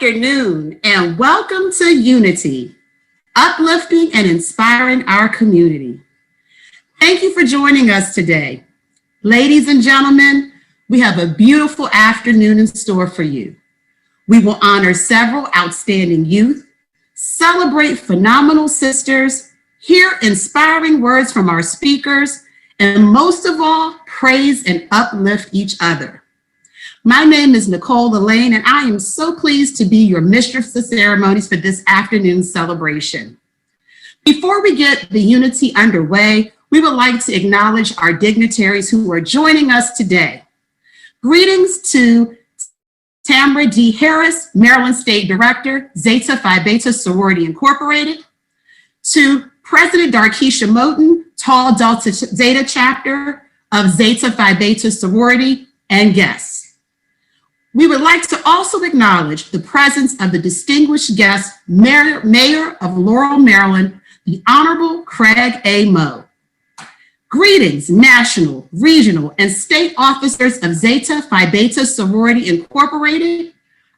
afternoon, and welcome to UniTEA, uplifting and inspiring our community. Thank you for joining us today. Ladies and gentlemen, we have a beautiful afternoon in store for you. We will honor several outstanding youth, celebrate phenomenal sisters, hear inspiring words from our speakers, and most of all, praise and uplift each other. My name is Nicole Elaine, and I am so pleased to be your mistress of ceremonies for this afternoon's celebration. Before we get the UniTEA underway, we would like to acknowledge our dignitaries who are joining us today. Greetings to Tamara D. Harris, Maryland State Director, Zeta Phi Beta Sorority Incorporated. To President Darkeisha Moten, Tall Delta Zeta Chapter of Zeta Phi Beta Sorority, and guests. We would like to also acknowledge the presence of the distinguished guest, Mayor of Laurel, Maryland, the Honorable Craig A. Moe. Greetings, national, regional, and state officers of Zeta Phi Beta Sorority Incorporated,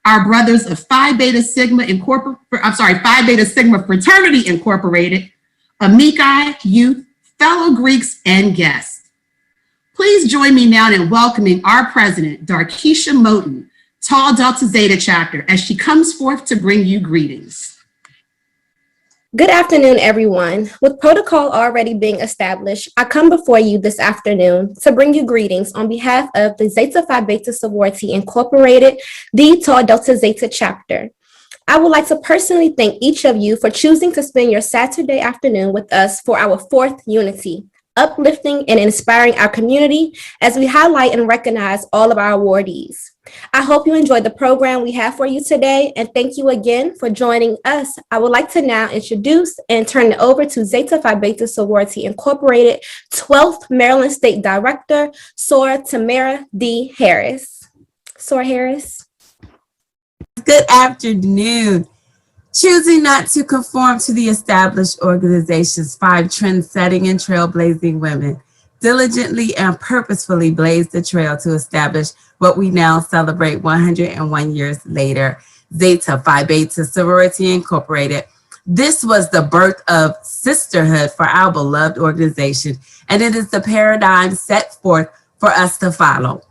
our brothers of Phi Beta Sigma Phi Beta Sigma Fraternity Incorporated, Amici, youth, fellow Greeks, and guests. Please join me now in welcoming our president, Darkeisha Moten, Tall Delta Zeta Chapter, as she comes forth to bring you greetings. Good afternoon, everyone. With protocol already being established, I come before you this afternoon to bring you greetings on behalf of the Zeta Phi Beta Sorority Incorporated, the Tall Delta Zeta Chapter. I would like to personally thank each of you for choosing to spend your Saturday afternoon with us for our fourth UniTEA, uplifting and inspiring our community as we highlight and recognize all of our awardees. I hope you enjoyed the program we have for you today, and thank you again for joining us. I would like to now introduce and turn it over to Zeta Phi Beta Sorority Incorporated 12th Maryland State Director, Sora Tamara D. Harris. Sora Harris. Good afternoon. Choosing not to conform to the established organization's 5 trend-setting and trailblazing women diligently and purposefully blazed the trail to establish what we now celebrate 101 years later, Zeta Phi Beta Sorority Incorporated. This was the birth of sisterhood for our beloved organization, and it is the paradigm set forth for us to follow.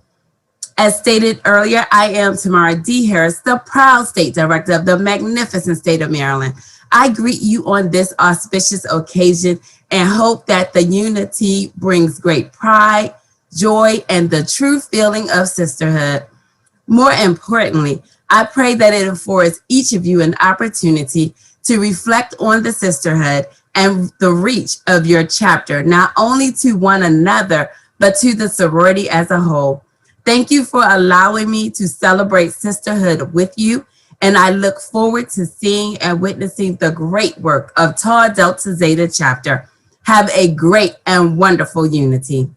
As stated earlier, I am Tamara D. Harris, the proud state director of the magnificent state of Maryland. I greet you on this auspicious occasion and hope that the UniTEA brings great pride, joy, and the true feeling of sisterhood. More importantly, I pray that it affords each of you an opportunity to reflect on the sisterhood and the reach of your chapter, not only to one another, but to the sorority as a whole. Thank you for allowing me to celebrate sisterhood with you, and I look forward to seeing and witnessing the great work of Tall Delta Zeta Chapter. Have a great and wonderful UniTEA.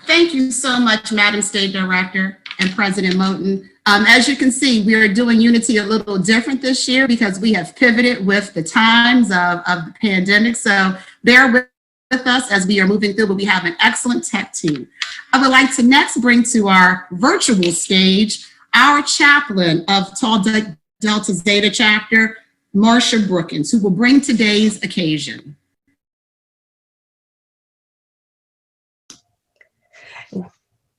Thank you so much, Madam State Director and President Moten. As you can see, we are doing UniTEA a little different this year because we have pivoted with the times of the pandemic, so bear with us as we are moving through, but we have an excellent tech team. I would like to next bring to our virtual stage our chaplain of Tall Delta Zeta Chapter, Marsha Brookins, who will bring today's occasion.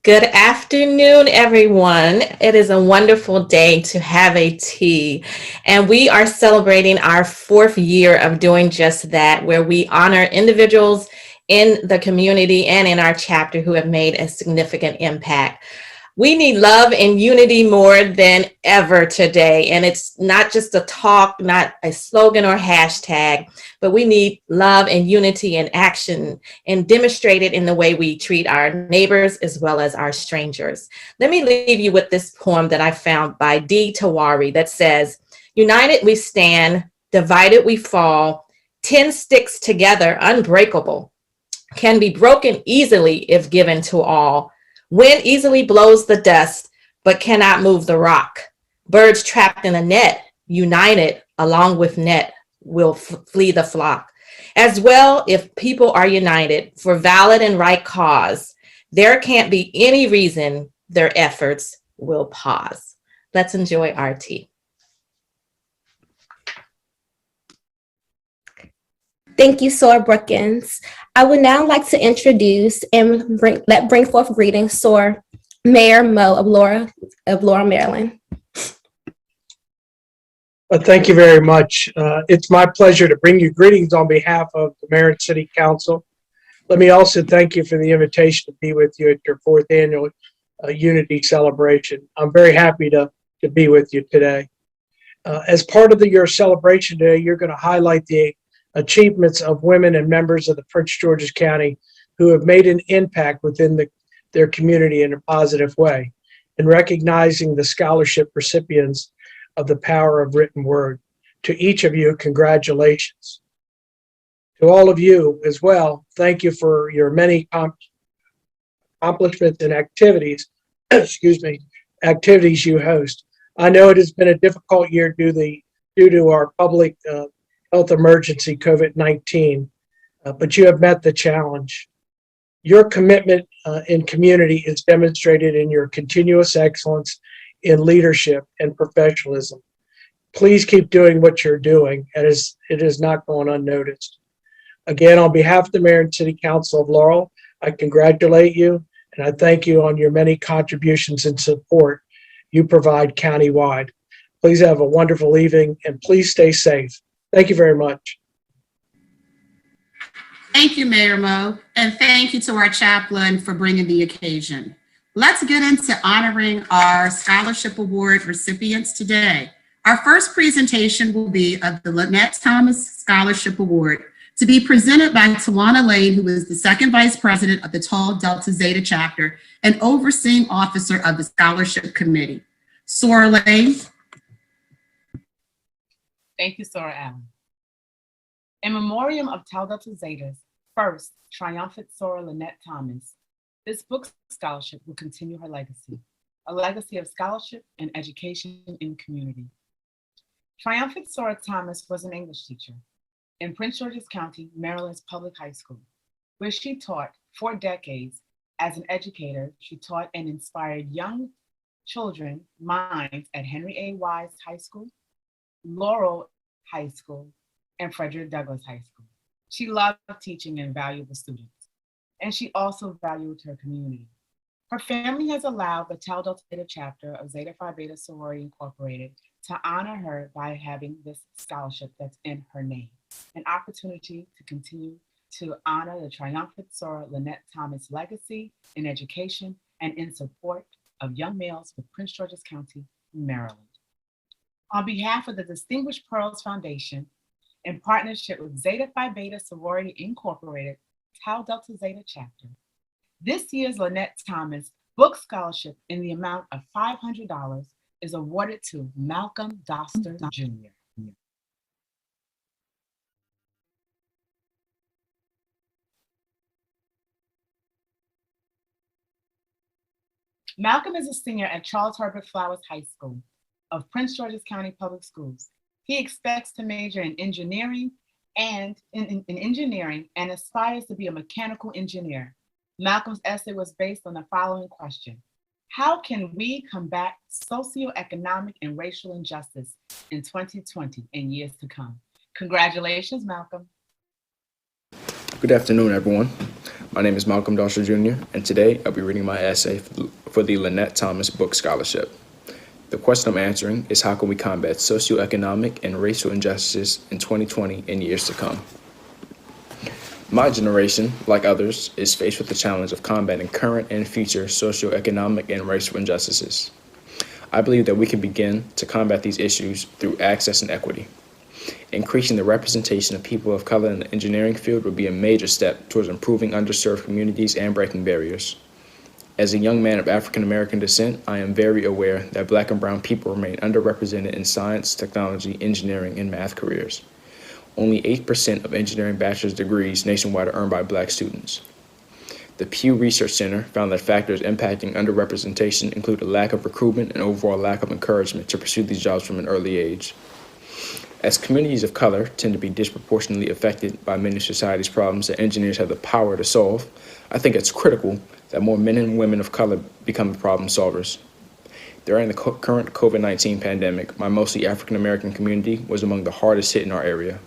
Good afternoon, everyone. It is a wonderful day to have a tea, and we are celebrating our 4th year of doing just that, where we honor individuals in the community and in our chapter who have made a significant impact. We need love and unity more than ever today. And it's not just a talk, not a slogan or hashtag, but we need love and unity in action and demonstrate it in the way we treat our neighbors as well as our strangers. Let me leave you with this poem that I found by D. Tawari that says, "United we stand, divided we fall, 10 sticks together unbreakable, can be broken easily if given to all. Wind easily blows the dust, but cannot move the rock. Birds trapped in a net, united along with net, will flee the flock. As well, if people are united for valid and right cause, there can't be any reason their efforts will pause. Let's enjoy our tea. Thank you, Sora Brookins. I would now like to introduce and bring forth greetings to Mayor Mo of Laurel, Maryland. Thank you very much. It's my pleasure to bring you greetings on behalf of the Mayor and City Council. Let me also thank you for the invitation to be with you at your 4th annual UniTEA celebration. I'm very happy to be with you today. As part of your celebration today, you're going to highlight the achievements of women and members of the Prince George's County who have made an impact within their community in a positive way, and recognizing the scholarship recipients of the power of written word. To each of you, congratulations. To all of you as well, thank you for your many accomplishments and activities, activities you host. I know it has been a difficult year due to our public health emergency, COVID-19, but you have met the challenge. Your commitment in community is demonstrated in your continuous excellence in leadership and professionalism. Please keep doing what you're doing, as it is not going unnoticed. Again, on behalf of the Mayor and City Council of Laurel, I congratulate you and I thank you on your many contributions and support you provide countywide. Please have a wonderful evening and please stay safe. Thank you very much. Thank you, Mayor Mo, and thank you to our chaplain for bringing the occasion. Let's get into honoring our scholarship award recipients today. Our first presentation will be of the Lynette Thomas Scholarship Award, to be presented by Tawana Lane, who is the second vice president of the Tall Delta Zeta Chapter and overseeing officer of the scholarship committee. Sora Lane. Thank you, Sora Allen. In memoriam of Tau Delta Zeta's first triumphant Sora Lynette Thomas, this book scholarship will continue her legacy, a legacy of scholarship and education in community. Triumphant Sora Thomas was an English teacher in Prince George's County, Maryland's public high school, where she taught 4 decades. As an educator, she taught and inspired young children minds at Henry A. Wise High School, Laurel High School, and Frederick Douglass High School. She loved teaching and valued the students, and she also valued her community. Her family has allowed the Tau Delta Zeta Chapter of Zeta Phi Beta Sorority Incorporated to honor her by having this scholarship that's in her name, an opportunity to continue to honor the triumphant Sora Lynette Thomas legacy in education and in support of young males with Prince George's County, Maryland. On behalf of the Distinguished Pearls Foundation, in partnership with Zeta Phi Beta Sorority Incorporated, Tau Delta Zeta Chapter, this year's Lynette Thomas Book Scholarship in the amount of $500 is awarded to Malcolm Doster Jr. Malcolm is a senior at Charles Herbert Flowers High School of Prince George's County Public Schools. He expects to major in engineering and aspires to be a mechanical engineer. Malcolm's essay was based on the following question: how can we combat socioeconomic and racial injustice in 2020 and years to come? Congratulations, Malcolm. Good afternoon, everyone. My name is Malcolm Doster Jr., and today I'll be reading my essay for the Lynette Thomas Book Scholarship. The question I'm answering is, how can we combat socioeconomic and racial injustices in 2020 and years to come? My generation, like others, is faced with the challenge of combating current and future socioeconomic and racial injustices. I believe that we can begin to combat these issues through access and equity. Increasing the representation of people of color in the engineering field would be a major step towards improving underserved communities and breaking barriers. As a young man of African American descent, I am very aware that Black and brown people remain underrepresented in science, technology, engineering, and math careers. Only 8% of engineering bachelor's degrees nationwide are earned by Black students. The Pew Research Center found that factors impacting underrepresentation include a lack of recruitment and overall lack of encouragement to pursue these jobs from an early age. As communities of color tend to be disproportionately affected by many of society's problems that engineers have the power to solve, I think it's critical that more men and women of color become problem solvers. During the current COVID-19 pandemic, my mostly African American community was among the hardest hit in our area.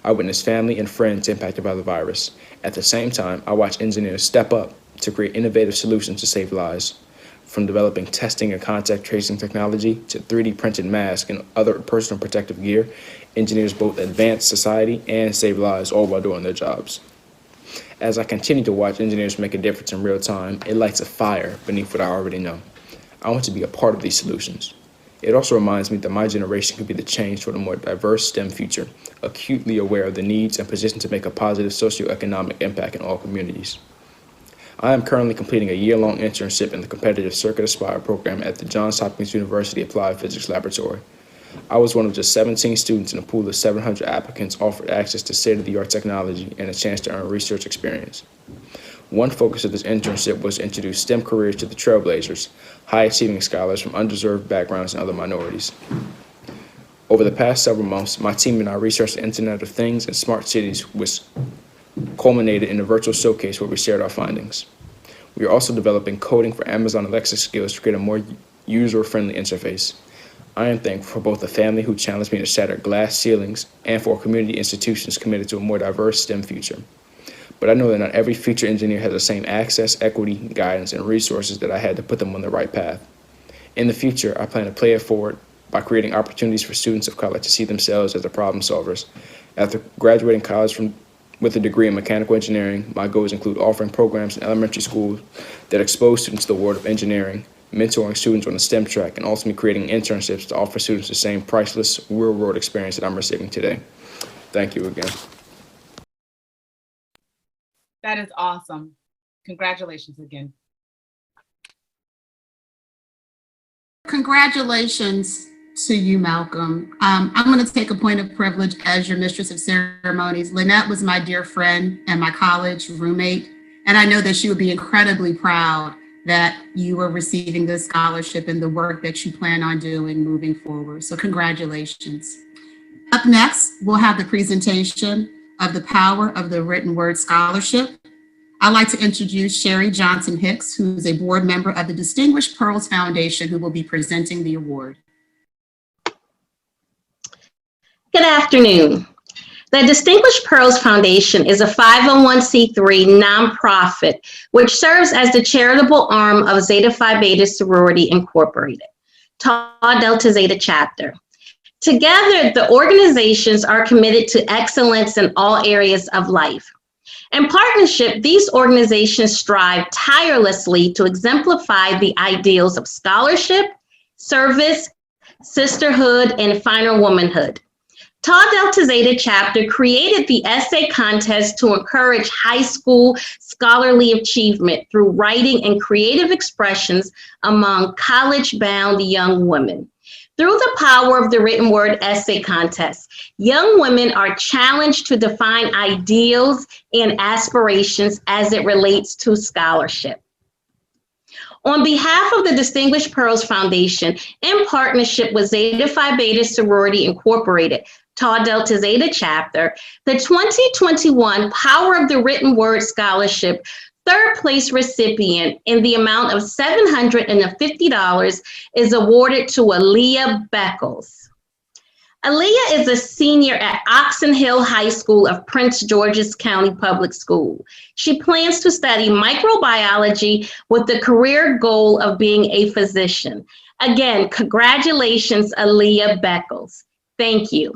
I witnessed family and friends impacted by the virus. At the same time, I watched engineers step up to create innovative solutions to save lives. From developing testing and contact tracing technology to 3D printed masks and other personal protective gear, engineers both advance society and save lives, all while doing their jobs. As I continue to watch engineers make a difference in real time, it lights a fire beneath what I already know. I want to be a part of these solutions. It also reminds me that my generation could be the change toward a more diverse STEM future, acutely aware of the needs and positioned to make a positive socioeconomic impact in all communities. I am currently completing a year-long internship in the competitive Circuit Aspire program at the Johns Hopkins University Applied Physics Laboratory. I was one of just 17 students in a pool of 700 applicants offered access to state-of-the-art technology and a chance to earn research experience. One focus of this internship was to introduce STEM careers to the trailblazers, high-achieving scholars from undeserved backgrounds and other minorities. Over the past several months, my team and I researched the Internet of Things and smart cities, which culminated in a virtual showcase where we shared our findings. We are also developing coding for Amazon Alexa skills to create a more user-friendly interface. I am thankful for both the family who challenged me to shatter glass ceilings and for community institutions committed to a more diverse STEM future. But I know that not every future engineer has the same access, equity, guidance, and resources that I had to put them on the right path. In the future, I plan to play it forward by creating opportunities for students of color to see themselves as the problem solvers. After graduating college with a degree in mechanical engineering, my goals include offering programs in elementary schools that expose students to the world of engineering, mentoring students on the STEM track, and ultimately creating internships to offer students the same priceless real-world experience that I'm receiving today. Thank you again. That is awesome. Congratulations again. Congratulations to you, Malcolm. I'm going to take a point of privilege as your mistress of ceremonies. Lynette was my dear friend and my college roommate, and I know that she would be incredibly proud that you are receiving this scholarship and the work that you plan on doing moving forward. So congratulations. Up next, we'll have the presentation of the Power of the Written Word Scholarship. I'd like to introduce Sherry Johnson Hicks, who's a board member of the Distinguished Pearls Foundation, who will be presenting the award. Good afternoon. The Distinguished Pearls Foundation is a 501c3 nonprofit which serves as the charitable arm of Zeta Phi Beta Sorority Incorporated, Tau Delta Zeta Chapter. Together, the organizations are committed to excellence in all areas of life. In partnership, these organizations strive tirelessly to exemplify the ideals of scholarship, service, sisterhood, and finer womanhood. Tau Delta Zeta Chapter created the essay contest to encourage high school scholarly achievement through writing and creative expressions among college-bound young women. Through the power of the written word essay contest, young women are challenged to define ideals and aspirations as it relates to scholarship. On behalf of the Distinguished Pearls Foundation, in partnership with Zeta Phi Beta Sorority Incorporated, Tau Delta Zeta Chapter, the 2021 Power of the Written Word Scholarship third place recipient in the amount of $750 is awarded to Aaliyah Beckles. Aaliyah is a senior at Oxon Hill High School of Prince George's County Public School. She plans to study microbiology with the career goal of being a physician. Again, congratulations, Aaliyah Beckles. Thank you.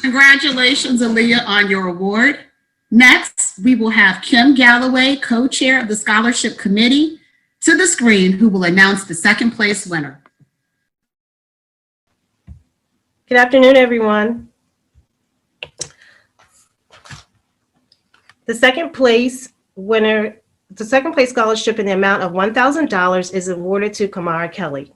Congratulations, Aaliyah, on your award. Next, we will have Kim Galloway, co-chair of the Scholarship Committee, to the screen, who will announce the second place winner. Good afternoon, everyone. The second place winner, the second place scholarship in the amount of $1,000 is awarded to Kamara Kelly.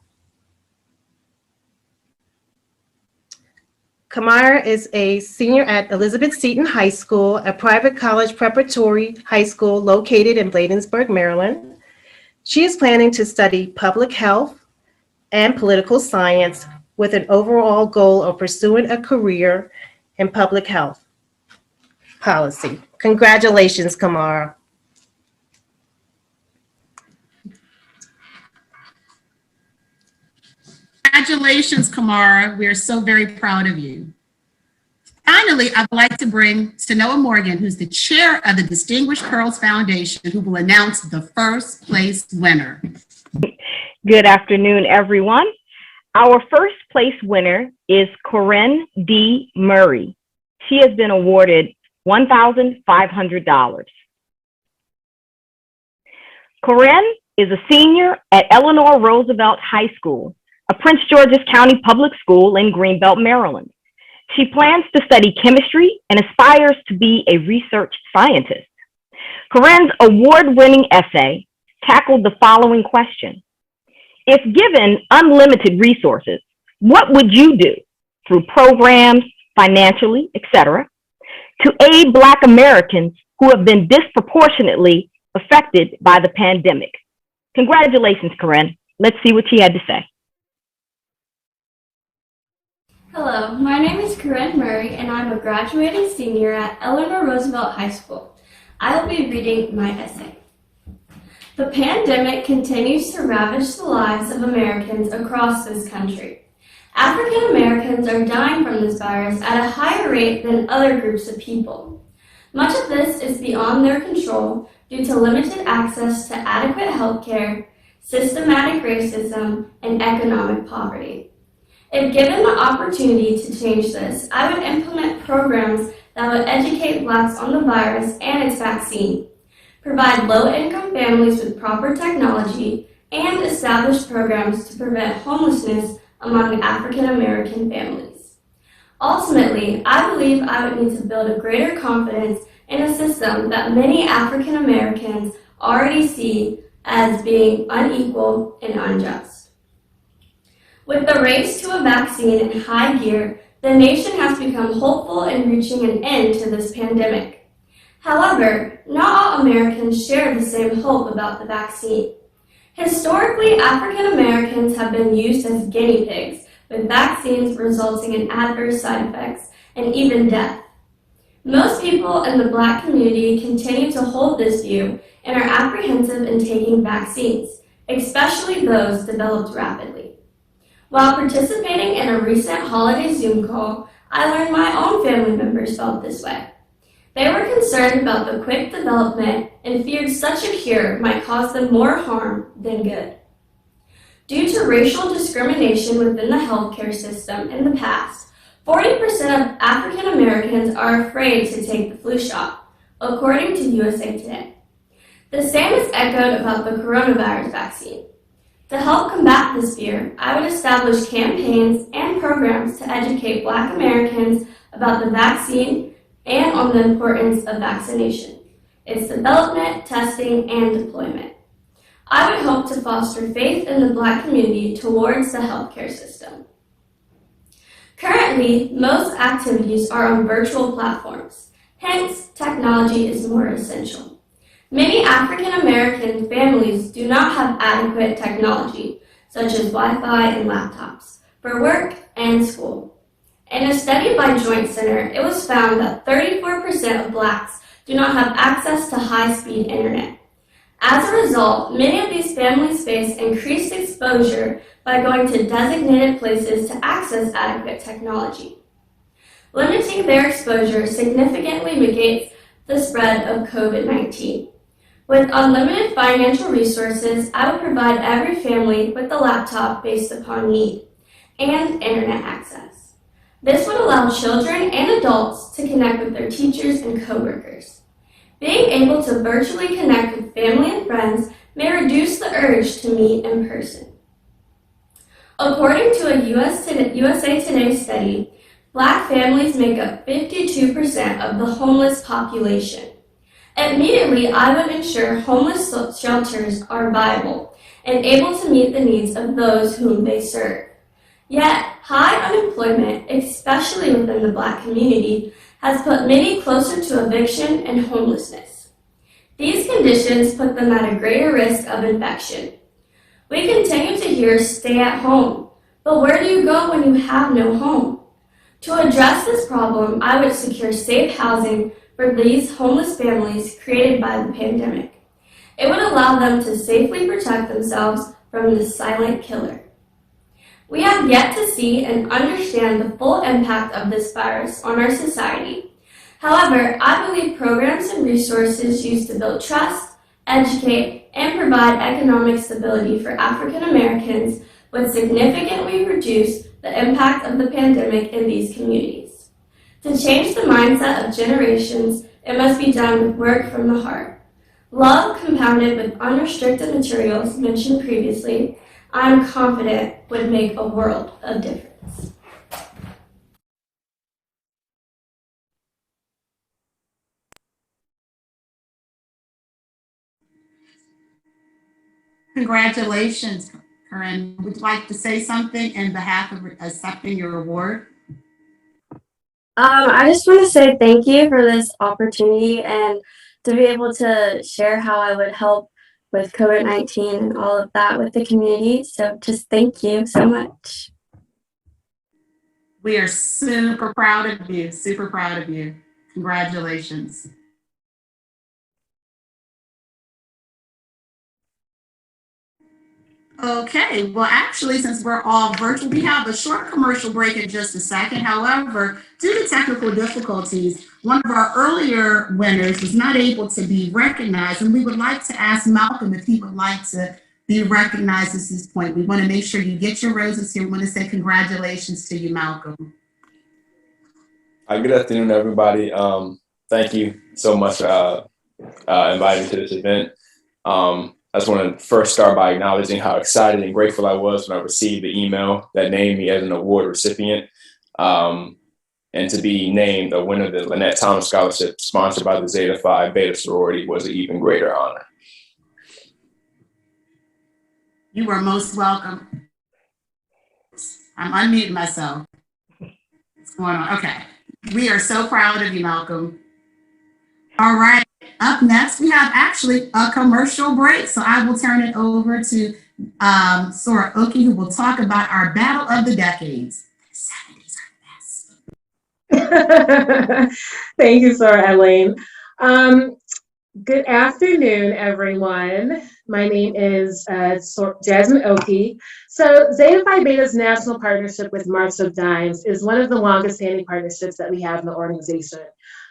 Kamara is a senior at Elizabeth Seton High School, a private college preparatory high school located in Bladensburg, Maryland. She is planning to study public health and political science with an overall goal of pursuing a career in public health policy. Congratulations, Kamara. Congratulations, Kamara. We are so very proud of you. Finally, I'd like to bring Sanoa Morgan, who's the chair of the Distinguished Pearls Foundation, who will announce the first place winner. Good afternoon, everyone. Our first place winner is Corinne D. Murray. She has been awarded $1,500. Corinne is a senior at Eleanor Roosevelt High School, a Prince George's County public school in Greenbelt, Maryland. She plans to study chemistry and aspires to be a research scientist. Corinne's award-winning essay tackled the following question. If given unlimited resources, what would you do through programs, financially, etc., to aid Black Americans who have been disproportionately affected by the pandemic? Congratulations, Corinne. Let's see what she had to say. Hello, my name is Corinne Murray, and I'm a graduating senior at Eleanor Roosevelt High School. I will be reading my essay. The pandemic continues to ravage the lives of Americans across this country. African Americans are dying from this virus at a higher rate than other groups of people. Much of this is beyond their control due to limited access to adequate health care, systematic racism, and economic poverty. If given the opportunity to change this, I would implement programs that would educate Blacks on the virus and its vaccine, provide low-income families with proper technology, and establish programs to prevent homelessness among African American families. Ultimately, I believe I would need to build a greater confidence in a system that many African Americans already see as being unequal and unjust. With the race to a vaccine in high gear, the nation has become hopeful in reaching an end to this pandemic. However, not all Americans share the same hope about the vaccine. Historically, African Americans have been used as guinea pigs, with vaccines resulting in adverse side effects and even death. Most people in the Black community continue to hold this view and are apprehensive in taking vaccines, especially those developed rapidly. While participating in a recent holiday Zoom call, I learned my own family members felt this way. They were concerned about the quick development and feared such a cure might cause them more harm than good. Due to racial discrimination within the healthcare system in the past, 40% of African Americans are afraid to take the flu shot, according to USA Today. The same is echoed about the coronavirus vaccine. To help combat this fear, I would establish campaigns and programs to educate Black Americans about the vaccine and on the importance of vaccination, its development, testing, and deployment. I would hope to foster faith in the Black community towards the healthcare system. Currently, most activities are on virtual platforms, hence technology is more essential. Many African American families do not have adequate technology, such as Wi-Fi and laptops, for work and school. In a study by Joint Center, it was found that 34% of Blacks do not have access to high-speed internet. As a result, many of these families face increased exposure by going to designated places to access adequate technology. Limiting their exposure significantly negates the spread of COVID-19. With unlimited financial resources, I would provide every family with a laptop based upon need and internet access. This would allow children and adults to connect with their teachers and coworkers. Being able to virtually connect with family and friends may reduce the urge to meet in person. According to a USA Today study, Black families make up 52% of the homeless population. Immediately, I would ensure homeless shelters are viable and able to meet the needs of those whom they serve. Yet, high unemployment, especially within the Black community, has put many closer to eviction and homelessness. These conditions put them at a greater risk of infection. We continue to hear stay at home, But where do you go when you have no home? To address this problem, I would secure safe housing for these homeless families created by the pandemic. It would allow them to safely protect themselves from this silent killer. We have yet to see and understand the full impact of this virus on our society. However, I believe programs and resources used to build trust, educate, and provide economic stability for African Americans would significantly reduce the impact of the pandemic in these communities. To change the mindset of generations, it must be done with work from the heart. Love compounded with unrestricted materials mentioned previously, I am confident would make a world of difference. Congratulations, Corinne. Would you like to say something in behalf of accepting your award? I just want to say thank you for this opportunity and to be able to share how I would help with COVID-19 and all of that with the community. So just thank you so much. We are super proud of you, super proud of you. Congratulations. Okay, well, actually, since we're all virtual, we have a short commercial break in just a second. However, due to technical difficulties, one of our earlier winners was not able to be recognized, and we would like to ask Malcolm if he would like to be recognized at this point. We want to make sure you get your roses here. We want to say congratulations to you, Malcolm. Hi, good afternoon, everybody. Thank you so much for inviting me to this event. I just want to first start by acknowledging how excited and grateful I was when I received the email that named me as an award recipient. And to be named a winner of the Lynette Thomas Scholarship sponsored by the Zeta Phi Beta Sorority was an even greater honor. You are most welcome. I'm unmuting myself. What's going on? Okay. We are so proud of you, Malcolm. All right. Up next, we have actually a commercial break. So I will turn it over to Sorority, who will talk about our battle of the decades. The 70s are the best. Thank you, Soror Elaine. Good afternoon, everyone. My name is Jasmine Oki. So Zeta Phi Beta's national partnership with March of Dimes is one of the longest standing partnerships that we have in the organization.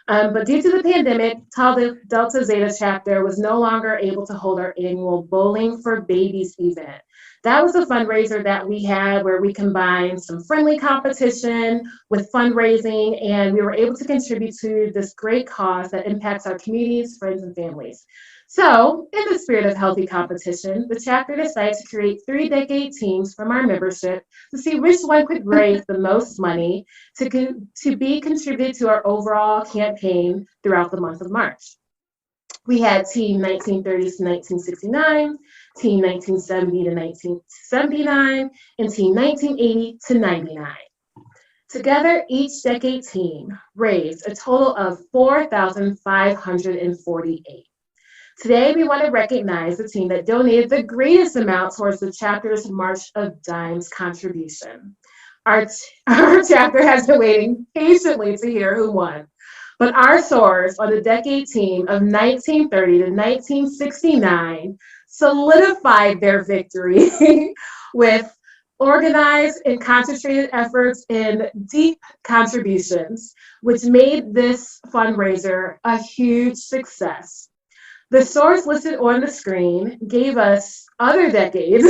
But due to the pandemic, Delta Zeta Chapter was no longer able to hold our annual Bowling for Babies event. That was a fundraiser that we had where we combined some friendly competition with fundraising, and we were able to contribute to this great cause that impacts our communities, friends, and families. So, in the spirit of healthy competition, the chapter decided to create 3-decade teams from our membership to see which one could raise the most money to be contributed to our overall campaign throughout the month of March. We had Team 1930s to 1969, Team 1970 to 1979, and Team 1980 to 99. Together, each decade team raised a total of $4,548. Today, we want to recognize the team that donated the greatest amount towards the chapter's March of Dimes contribution. Our chapter has been waiting patiently to hear who won. But our sorors on the decade team of 1930 to 1969 solidified their victory with organized and concentrated efforts and deep contributions, which made this fundraiser a huge success. The source listed on the screen gave us other decades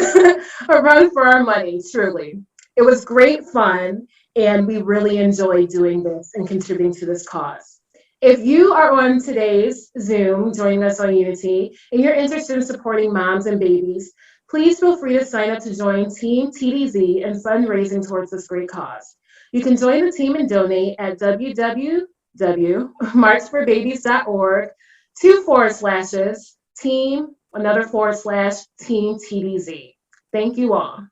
a run for our money, truly. It was great fun, and we really enjoyed doing this and contributing to this cause. If you are on today's Zoom joining us on UniTEA and you're interested in supporting moms and babies, please feel free to sign up to join Team TDZ and fundraising towards this great cause. You can join the team and donate at www.marchforbabies.org/team, /team TDZ. Thank you all.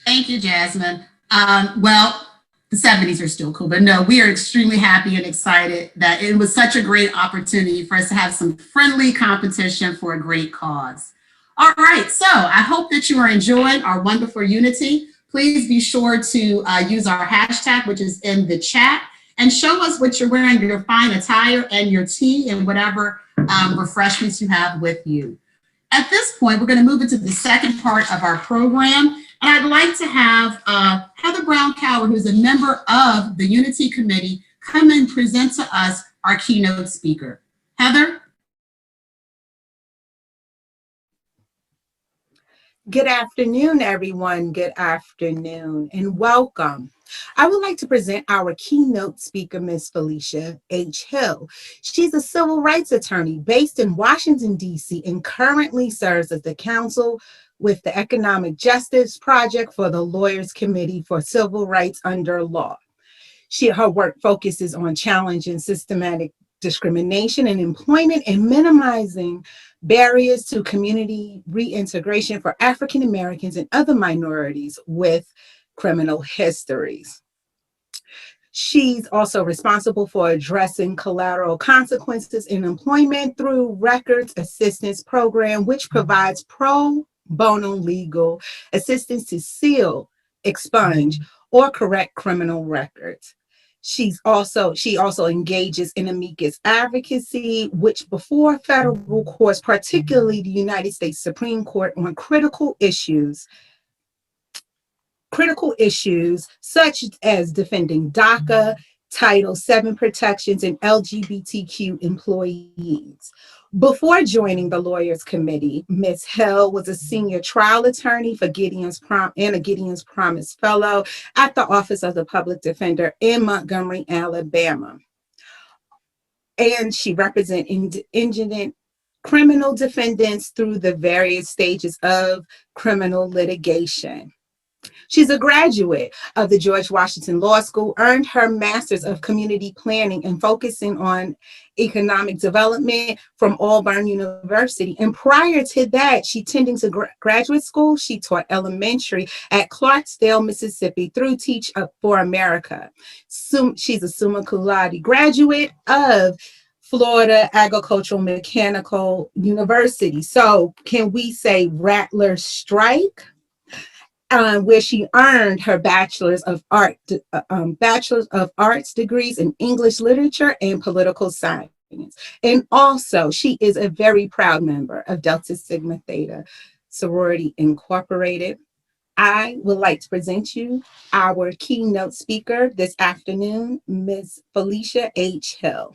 Thank you, Jasmine. Well, the 70s are still cool, but no, we are extremely happy and excited that it was such a great opportunity for us to have some friendly competition for a great cause. All right, so I hope that you are enjoying our wonderful Unity. Please be sure to use our hashtag, which is in the chat, and show us what you're wearing, your fine attire and your tea and whatever refreshments you have with you. At this point, we're going to move into the second part of our program, and I'd like to have Heather Brown-Coward, who's a member of the Unity Committee, come and present to us our keynote speaker. Heather? Good afternoon, everyone. Good afternoon and welcome. I would like to present our keynote speaker, Ms. Felicia H. Hill. She's a civil rights attorney based in Washington, D.C., and currently serves as the counsel with the Economic Justice Project for the Lawyers Committee for Civil Rights Under Law. Her work focuses on challenging systematic discrimination in employment and minimizing barriers to community reintegration for African Americans and other minorities with criminal histories. She's also responsible for addressing collateral consequences in employment through Records Assistance Program, which provides pro bono legal assistance to seal, expunge, or correct criminal records. She also engages in amicus advocacy, which before federal courts, particularly the United States Supreme Court, on critical issues such as defending DACA, Title VII protections, and LGBTQ employees. Before joining the Lawyers Committee, Ms. Hill was a senior trial attorney for and a Gideon's Promise Fellow at the Office of the Public Defender in Montgomery, Alabama. And she represents indigent criminal defendants through the various stages of criminal litigation. She's a graduate of the George Washington Law School, earned her Master's of Community Planning and focusing on economic development from Auburn University. And prior to that, she attending to graduate school, she taught elementary at Clarksdale, Mississippi through Teach for America. She's a summa cum laude graduate of Florida Agricultural Mechanical University. So can we say Rattler Strike? Where she earned her Bachelor's of Arts degrees in English Literature and Political Science. And also, she is a very proud member of Delta Sigma Theta Sorority Incorporated. I would like to present you our keynote speaker this afternoon, Ms. Felicia H. Hill.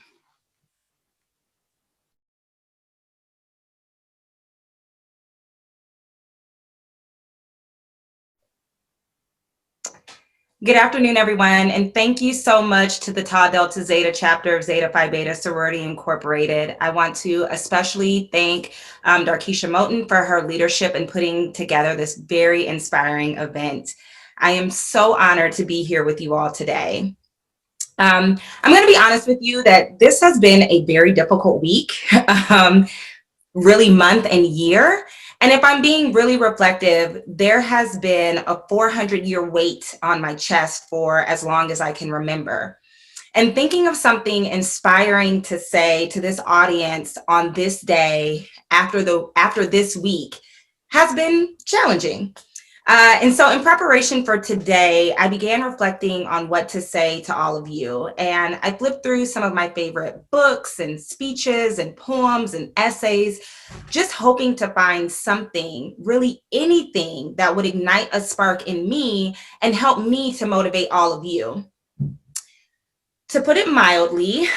Good afternoon, everyone, and thank you so much to the Delta Zeta Chapter of Zeta Phi Beta Sorority Incorporated. I want to especially thank Darkeisha Moten for her leadership in putting together this very inspiring event. I am so honored to be here with you all today. I'm going to be honest with you that this has been a very difficult week, really month and year. And if I'm being really reflective, there has been a 400-year weight on my chest for as long as I can remember. And thinking of something inspiring to say to this audience on this day after this week has been challenging. And so in preparation for today, I began reflecting on what to say to all of you. And I flipped through some of my favorite books and speeches and poems and essays, just hoping to find something, really anything that would ignite a spark in me and help me to motivate all of you. To put it mildly,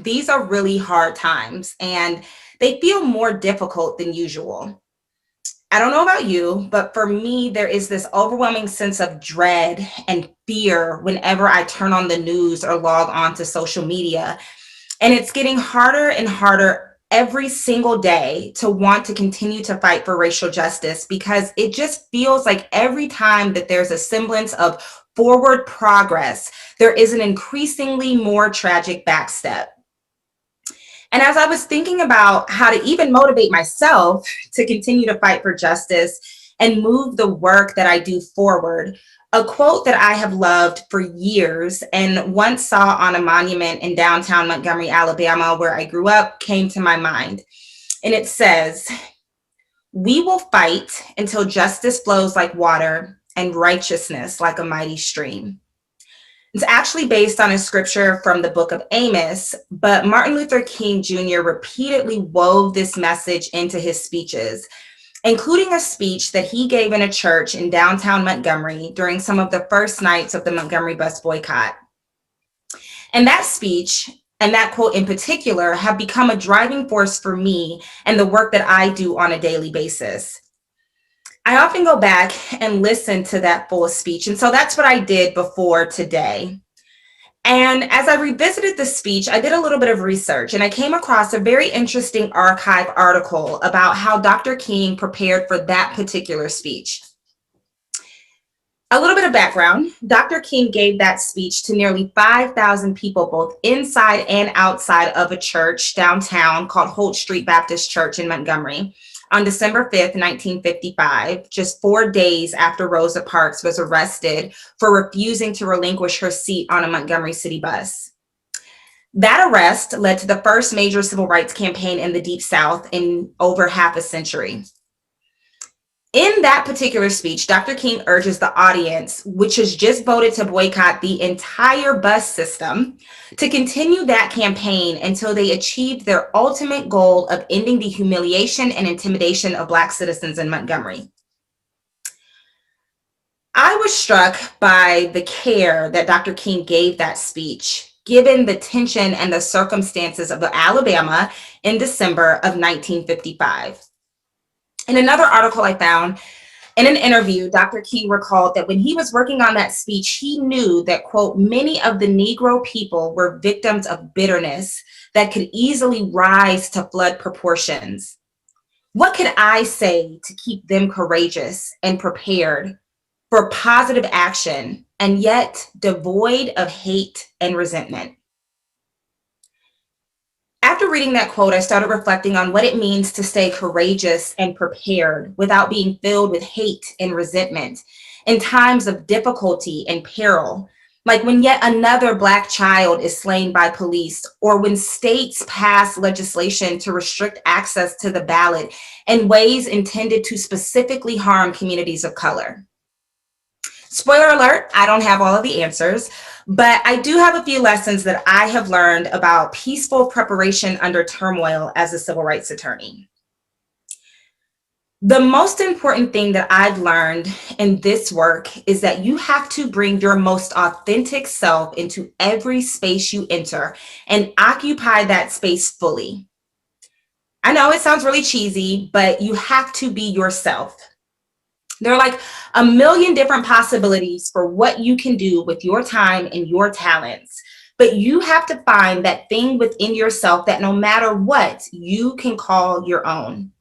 these are really hard times and they feel more difficult than usual. I don't know about you, but for me, there is this overwhelming sense of dread and fear whenever I turn on the news or log on to social media. And it's getting harder and harder every single day to want to continue to fight for racial justice, because it just feels like every time that there's a semblance of forward progress, there is an increasingly more tragic backstep. And as I was thinking about how to even motivate myself to continue to fight for justice and move the work that I do forward, a quote that I have loved for years and once saw on a monument in downtown Montgomery, Alabama, where I grew up, came to my mind. And it says, "We will fight until justice flows like water and righteousness like a mighty stream." It's actually based on a scripture from the book of Amos, but Martin Luther King Jr. repeatedly wove this message into his speeches, including a speech that he gave in a church in downtown Montgomery during some of the first nights of the Montgomery bus boycott. And that speech and that quote in particular have become a driving force for me and the work that I do on a daily basis. I often go back and listen to that full speech, and so that's what I did before today. And as I revisited the speech, I did a little bit of research, and I came across a very interesting archive article about how Dr. King prepared for that particular speech. A little bit of background: Dr. King gave that speech to nearly 5,000 people, both inside and outside of a church downtown called Holt Street Baptist Church in Montgomery on December 5th, 1955, just 4 days after Rosa Parks was arrested for refusing to relinquish her seat on a Montgomery city bus. That arrest led to the first major civil rights campaign in the Deep South in over half a century. In that particular speech, Dr. King urges the audience, which has just voted to boycott the entire bus system, to continue that campaign until they achieved their ultimate goal of ending the humiliation and intimidation of Black citizens in Montgomery. I was struck by the care that Dr. King gave that speech, given the tension and the circumstances of Alabama in December of 1955. In another article I found, in an interview, Dr. King recalled that when he was working on that speech, he knew that, quote, "many of the Negro people were victims of bitterness that could easily rise to flood proportions. What could I say to keep them courageous and prepared for positive action and yet devoid of hate and resentment?" After reading that quote, I started reflecting on what it means to stay courageous and prepared without being filled with hate and resentment in times of difficulty and peril, like when yet another Black child is slain by police, or when states pass legislation to restrict access to the ballot in ways intended to specifically harm communities of color. Spoiler alert, I don't have all of the answers, but I do have a few lessons that I have learned about peaceful preparation under turmoil as a civil rights attorney. The most important thing that I've learned in this work is that you have to bring your most authentic self into every space you enter and occupy that space fully. I know it sounds really cheesy, but you have to be yourself. There are like a million different possibilities for what you can do with your time and your talents, but you have to find that thing within yourself that no matter what, you can call your own.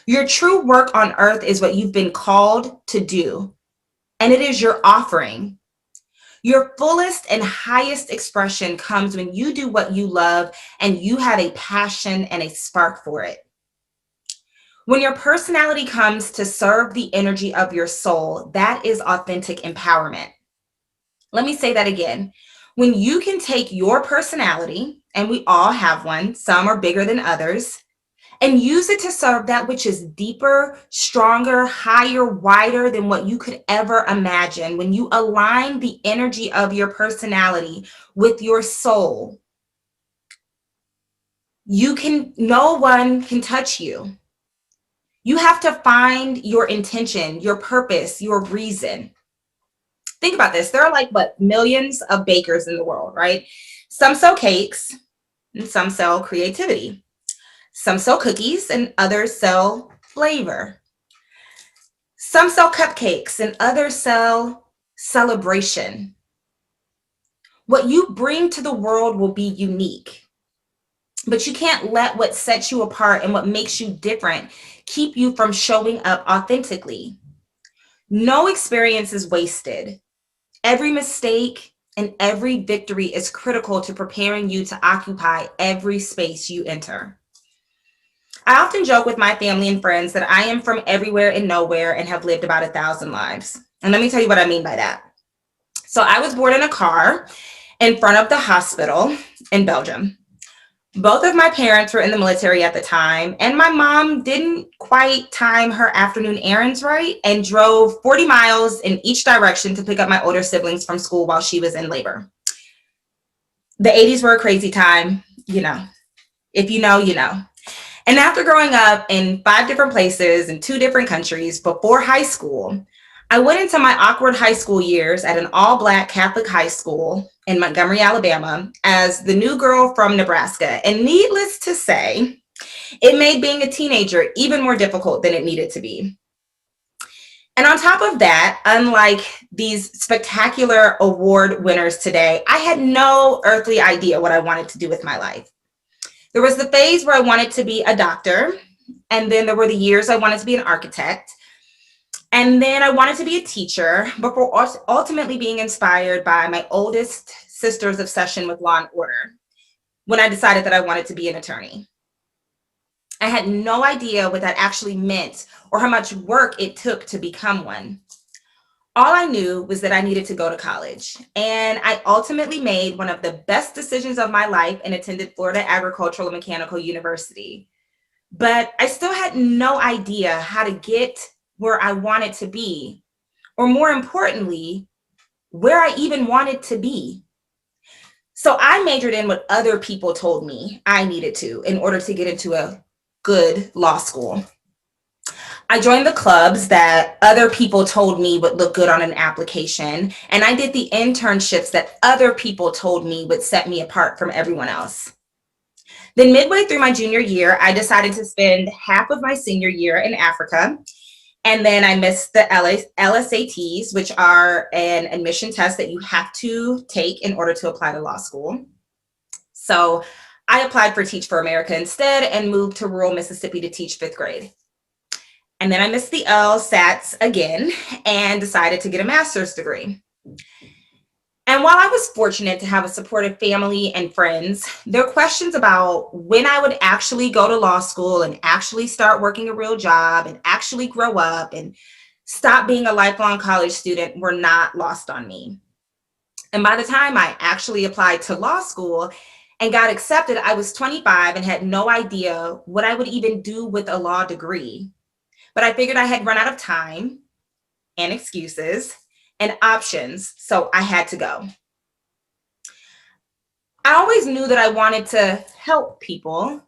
Your true work on earth is what you've been called to do, and it is your offering. Your fullest and highest expression comes when you do what you love and you have a passion and a spark for it. When your personality comes to serve the energy of your soul, that is authentic empowerment. Let me say that again. When you can take your personality, and we all have one, some are bigger than others, and use it to serve that which is deeper, stronger, higher, wider than what you could ever imagine. When you align the energy of your personality with your soul, no one can touch you. You have to find your intention, your purpose, your reason. Think about this. There are like, millions of bakers in the world, right? Some sell cakes and some sell creativity. Some sell cookies and others sell flavor. Some sell cupcakes and others sell celebration. What you bring to the world will be unique, but you can't let what sets you apart and what makes you different keep you from showing up authentically. No experience is wasted. Every mistake and every victory is critical to preparing you to occupy every space you enter. I often joke with my family and friends that I am from everywhere and nowhere and have lived about 1,000 lives. And let me tell you what I mean by that. So I was born in a car in front of the hospital in Belgium. Both of my parents were in the military at the time, and my mom didn't quite time her afternoon errands right and drove 40 miles in each direction to pick up my older siblings from school while she was in labor. The 80s were a crazy time, you know. If you know, you know. And after growing up in 5 different places in 2 different countries before high school, I went into my awkward high school years at an all-Black Catholic high school in Montgomery, Alabama, as the new girl from Nebraska. And needless to say, it made being a teenager even more difficult than it needed to be. And on top of that, unlike these spectacular award winners today, I had no earthly idea what I wanted to do with my life. There was the phase where I wanted to be a doctor, and then there were the years I wanted to be an architect, and then I wanted to be a teacher before ultimately being inspired by my oldest sister's obsession with law and order when I decided that I wanted to be an attorney. I had no idea what that actually meant or how much work it took to become one. All I knew was that I needed to go to college, and I ultimately made one of the best decisions of my life and attended Florida Agricultural and Mechanical University. But I still had no idea how to get where I wanted to be, or more importantly, where I even wanted to be. So I majored in what other people told me I needed to in order to get into a good law school. I joined the clubs that other people told me would look good on an application, and I did the internships that other people told me would set me apart from everyone else. Then midway through my junior year, I decided to spend half of my senior year in Africa, and then I missed the LSATs, which are an admission test that you have to take in order to apply to law school. So I applied for Teach for America instead and moved to rural Mississippi to teach 5th grade. And then I missed the LSATs again and decided to get a master's degree. And while I was fortunate to have a supportive family and friends, there were questions about when I would actually go to law school and actually start working a real job and actually grow up and stop being a lifelong college student were not lost on me. And by the time I actually applied to law school and got accepted, I was 25 and had no idea what I would even do with a law degree. But I figured I had run out of time and excuses and options, so I had to go. I always knew that I wanted to help people,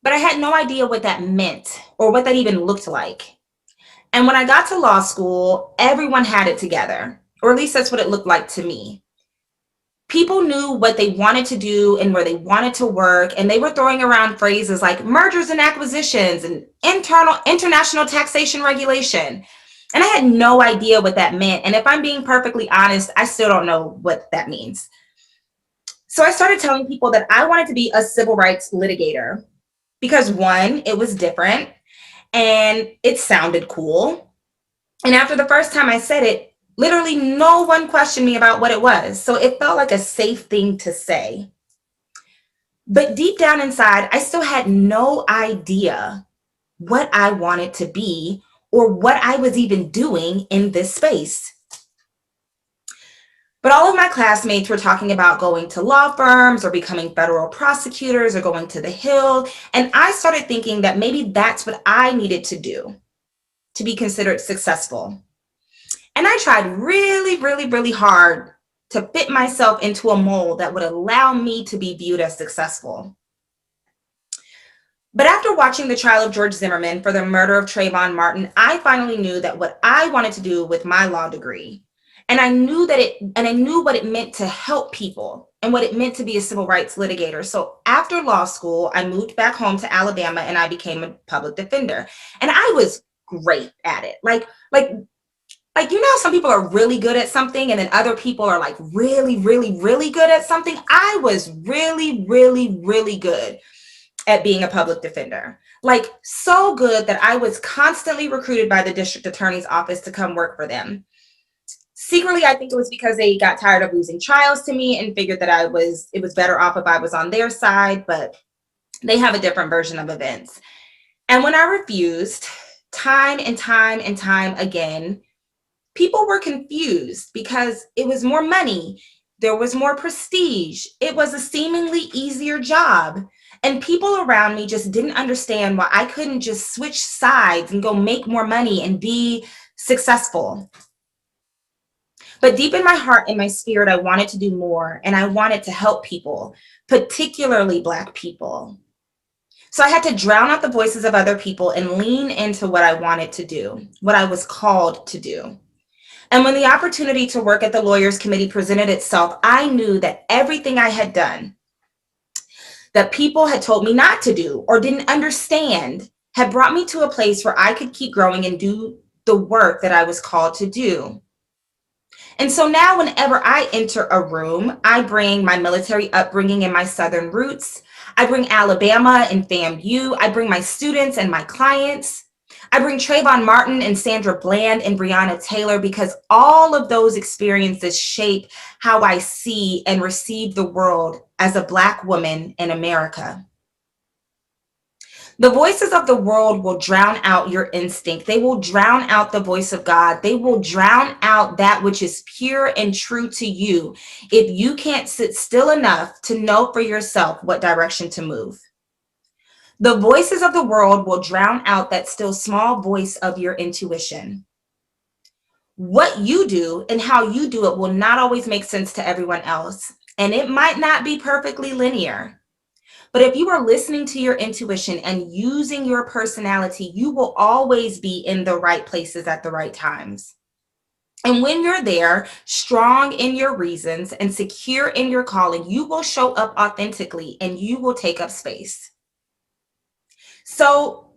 but I had no idea what that meant or what that even looked like. And when I got to law school, everyone had it together, or at least that's what it looked like to me. People knew what they wanted to do and where they wanted to work, and they were throwing around phrases like mergers and acquisitions and international taxation regulation. And I had no idea what that meant. And if I'm being perfectly honest, I still don't know what that means. So I started telling people that I wanted to be a civil rights litigator because, one, it was different and it sounded cool. And after the first time I said it, literally no one questioned me about what it was. So it felt like a safe thing to say. But deep down inside, I still had no idea what I wanted to be or what I was even doing in this space. But all of my classmates were talking about going to law firms or becoming federal prosecutors or going to the Hill. And I started thinking that maybe that's what I needed to do to be considered successful. And I tried really, really, really hard to fit myself into a mold that would allow me to be viewed as successful. But after watching the trial of George Zimmerman for the murder of Trayvon Martin, I finally knew that what I wanted to do with my law degree, and I knew what it meant to help people and what it meant to be a civil rights litigator. So after law school, I moved back home to Alabama and I became a public defender. And I was great at it. Like, you know, some people are really good at something and then other people are like really, really, really good at something. I was really, really, really good at being a public defender. Like, so good that I was constantly recruited by the district attorney's office to come work for them. Secretly, I think it was because they got tired of losing trials to me and figured that it was better off if I was on their side, but they have a different version of events. And when I refused, time and time and time again, people were confused because it was more money, there was more prestige, it was a seemingly easier job. And people around me just didn't understand why I couldn't just switch sides and go make more money and be successful. But deep in my heart and my spirit, I wanted to do more, and I wanted to help people, particularly Black people. So I had to drown out the voices of other people and lean into what I wanted to do, what I was called to do. And when the opportunity to work at the Lawyers Committee presented itself, I knew that everything I had done, that people had told me not to do or didn't understand, had brought me to a place where I could keep growing and do the work that I was called to do. And so now whenever I enter a room, I bring my military upbringing and my Southern roots. I bring Alabama and FAMU. I bring my students and my clients. I bring Trayvon Martin and Sandra Bland and Breonna Taylor, because all of those experiences shape how I see and receive the world as a Black woman in America. The voices of the world will drown out your instinct. They will drown out the voice of God. They will drown out that which is pure and true to you if you can't sit still enough to know for yourself what direction to move. The voices of the world will drown out that still small voice of your intuition. What you do and how you do it will not always make sense to everyone else, and it might not be perfectly linear. But if you are listening to your intuition and using your personality, you will always be in the right places at the right times. And when you're there, strong in your reasons and secure in your calling, you will show up authentically and you will take up space. So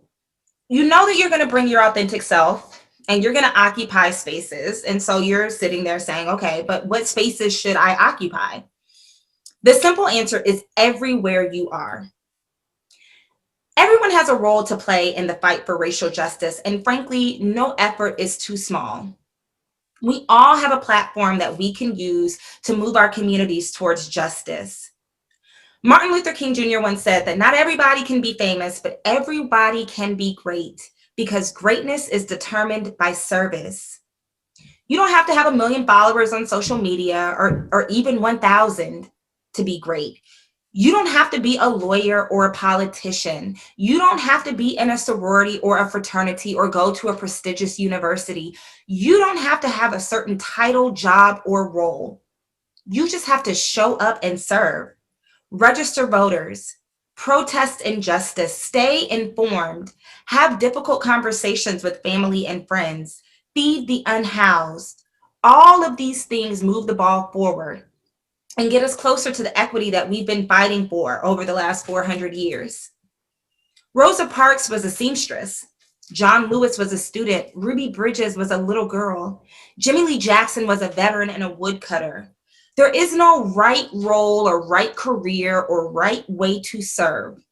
you know that you're going to bring your authentic self and you're going to occupy spaces. And so you're sitting there saying, okay, but what spaces should I occupy? The simple answer is everywhere you are. Everyone has a role to play in the fight for racial justice, and frankly, no effort is too small. We all have a platform that we can use to move our communities towards justice. Martin Luther King Jr. once said that not everybody can be famous, but everybody can be great, because greatness is determined by service. You don't have to have 1 million followers on social media or even 1,000 to be great. You don't have to be a lawyer or a politician. You don't have to be in a sorority or a fraternity or go to a prestigious university. You don't have to have a certain title, job, or role. You just have to show up and serve. Register voters, protest injustice, stay informed, have difficult conversations with family and friends, feed the unhoused. All of these things move the ball forward and get us closer to the equity that we've been fighting for over the last 400 years. Rosa Parks was a seamstress. John Lewis was a student. Ruby Bridges was a little girl. Jimmy Lee Jackson was a veteran and a woodcutter. There is no right role or right career or right way to serve.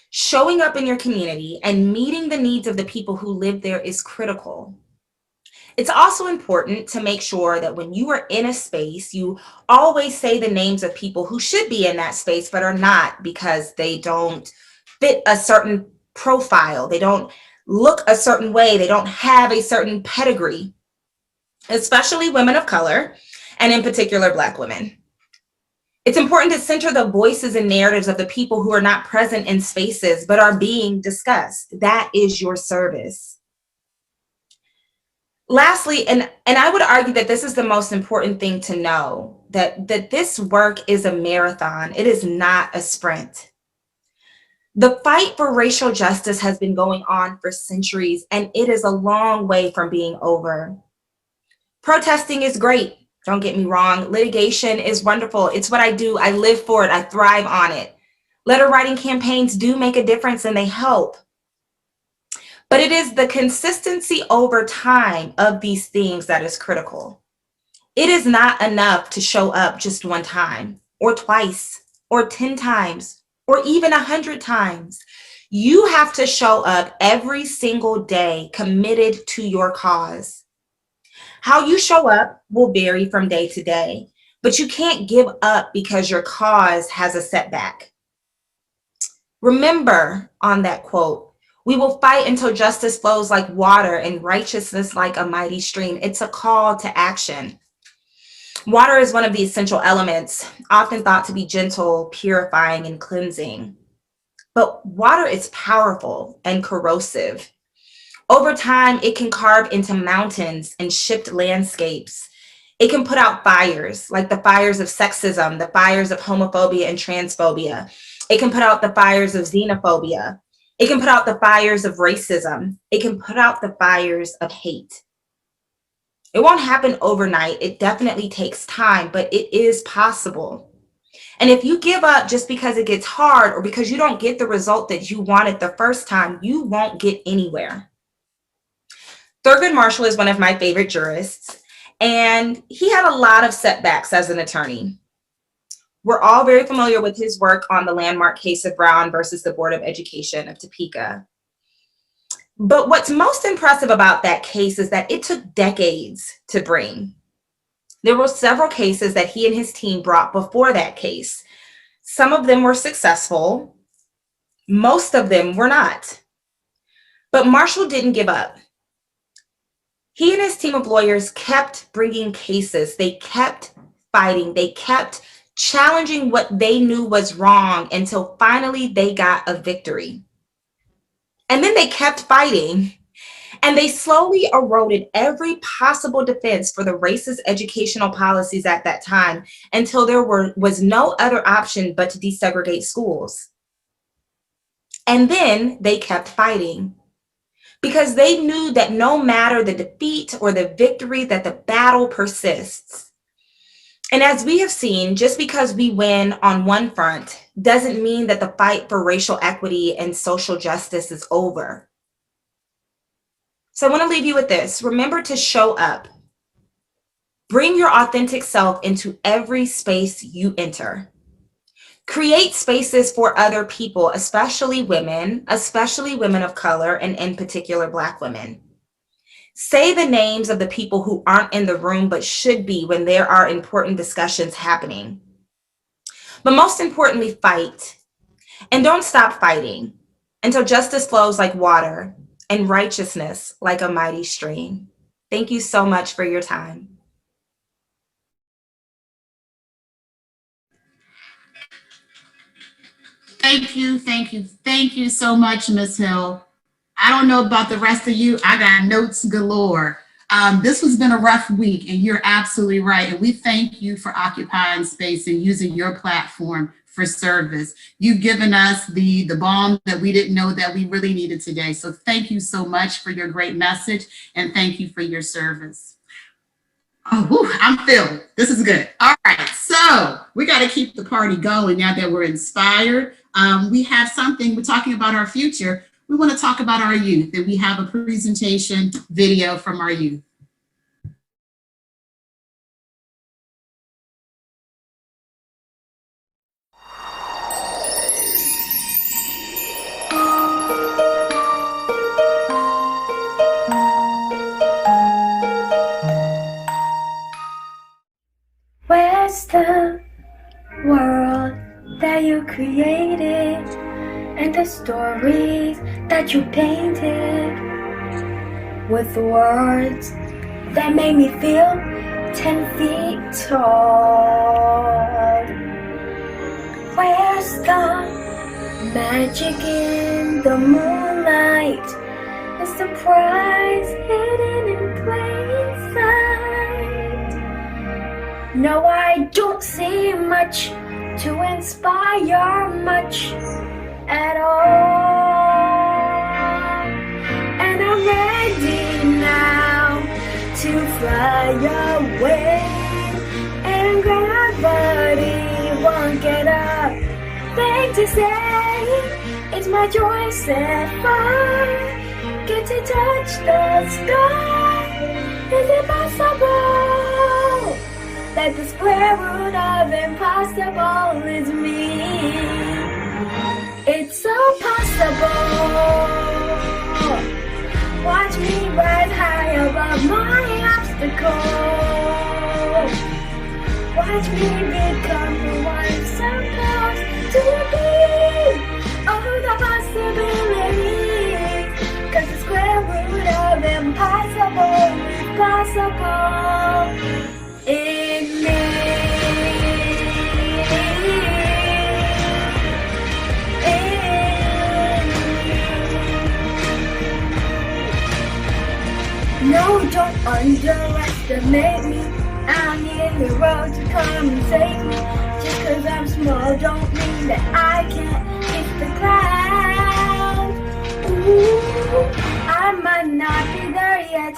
Showing up in your community and meeting the needs of the people who live there is critical. It's also important to make sure that when you are in a space, you always say the names of people who should be in that space but are not, because they don't fit a certain profile. They don't look a certain way. They don't have a certain pedigree, especially women of color, and in particular, Black women. It's important to center the voices and narratives of the people who are not present in spaces but are being discussed. That is your service. Lastly, and I would argue that this is the most important thing to know, that this work is a marathon. It is not a sprint. The fight for racial justice has been going on for centuries, and it is a long way from being over. Protesting is great. Don't get me wrong. Litigation is wonderful. It's what I do. I live for it. I thrive on it. Letter writing campaigns do make a difference and they help. But it is the consistency over time of these things that is critical. It is not enough to show up just one time or twice or 10 times or even 100 times. You have to show up every single day committed to your cause. How you show up will vary from day to day, but you can't give up because your cause has a setback. Remember on that quote, we will fight until justice flows like water and righteousness like a mighty stream. It's a call to action. Water is one of the essential elements, often thought to be gentle, purifying, and cleansing. But water is powerful and corrosive. Over time, it can carve into mountains and shift landscapes. It can put out fires, like the fires of sexism, the fires of homophobia and transphobia. It can put out the fires of xenophobia. It can put out the fires of racism. It can put out the fires of hate. It won't happen overnight. It definitely takes time, but it is possible. And if you give up just because it gets hard or because you don't get the result that you wanted the first time, you won't get anywhere. Thurgood Marshall is one of my favorite jurists, and he had a lot of setbacks as an attorney. We're all very familiar with his work on the landmark case of Brown versus the Board of Education of Topeka. But what's most impressive about that case is that it took decades to bring. There were several cases that he and his team brought before that case. Some of them were successful. Most of them were not. But Marshall didn't give up. He and his team of lawyers kept bringing cases. They kept fighting. They kept challenging what they knew was wrong until finally they got a victory. And then they kept fighting, and they slowly eroded every possible defense for the racist educational policies at that time until there was no other option but to desegregate schools. And then they kept fighting because they knew that no matter the defeat or the victory, that the battle persists. And as we have seen, just because we win on one front doesn't mean that the fight for racial equity and social justice is over. So I want to leave you with this. Remember to show up. Bring your authentic self into every space you enter. Create spaces for other people, especially women of color, and in particular, Black women. Say the names of the people who aren't in the room but should be when there are important discussions happening. But most importantly, fight. And don't stop fighting until justice flows like water and righteousness like a mighty stream. Thank you so much for your time. Thank you so much, Ms. Hill. I don't know about the rest of you. I got notes galore. This has been a rough week, and you're absolutely right. And we thank you for occupying space and using your platform for service. You've given us the balm that we didn't know that we really needed today. So thank you so much for your great message, and thank you for your service. Oh, whew, I'm filled. This is good. All right, so we got to keep the party going now that we're inspired. We have something, we're talking about our future. We want to talk about our youth, and we have a presentation video from our youth. Where's the world that you created and the stories that you painted with words that made me feel 10 feet tall? Where's the magic in the moonlight, the surprise hidden in plain sight? No, I don't see much to inspire much at all. And I'm ready now to fly away, and gravity won't get up. Thing to say, it's my choice if I get to touch the sky. Is it possible that the square root of impossible is me? It's so possible. Watch me rise high above my obstacles. Watch me become who I'm supposed to be. Oh, the possibilities. 'Cause the square root of impossible is possible in me. In underestimate me. I'm in the road to come and save me. Just cause I'm small don't mean that I can't hit the ground. Ooh, I might not be there yet,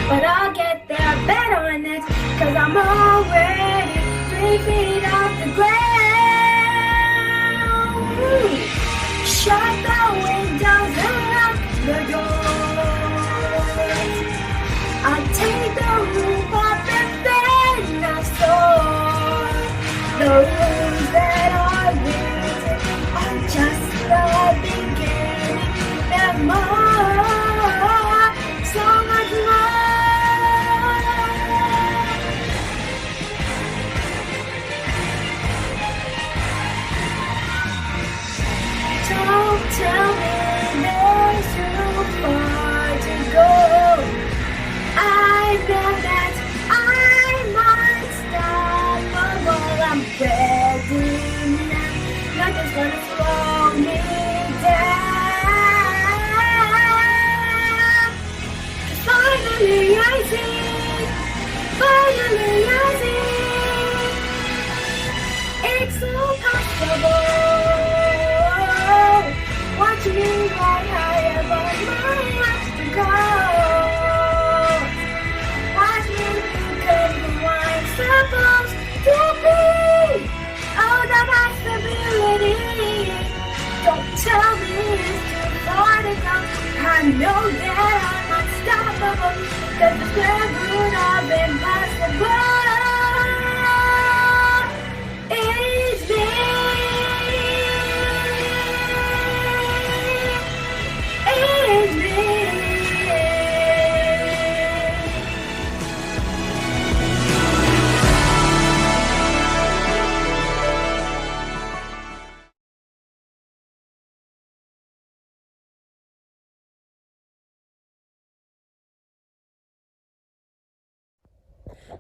but I'll get there, bet on it. Cause I'm already 3 feet off the ground. Ooh, shut the windows and lock the doors. I'll take the roof off and then I'll soar. The rooms that are written are just the beginning. There's more, so much more. Don't tell me there's too far to go. I know that I'm unstoppable. I'm ready now. Nothing's gonna slow me down. Finally I see. Finally I see. It's so possible. Watch me ride high above my obstacles. Watch me become who I'm supposed to be. Oh, the possibility. Don't tell me it's too far to go. I know that I'm unstoppable. Cause the square root of impossible is me. Is me.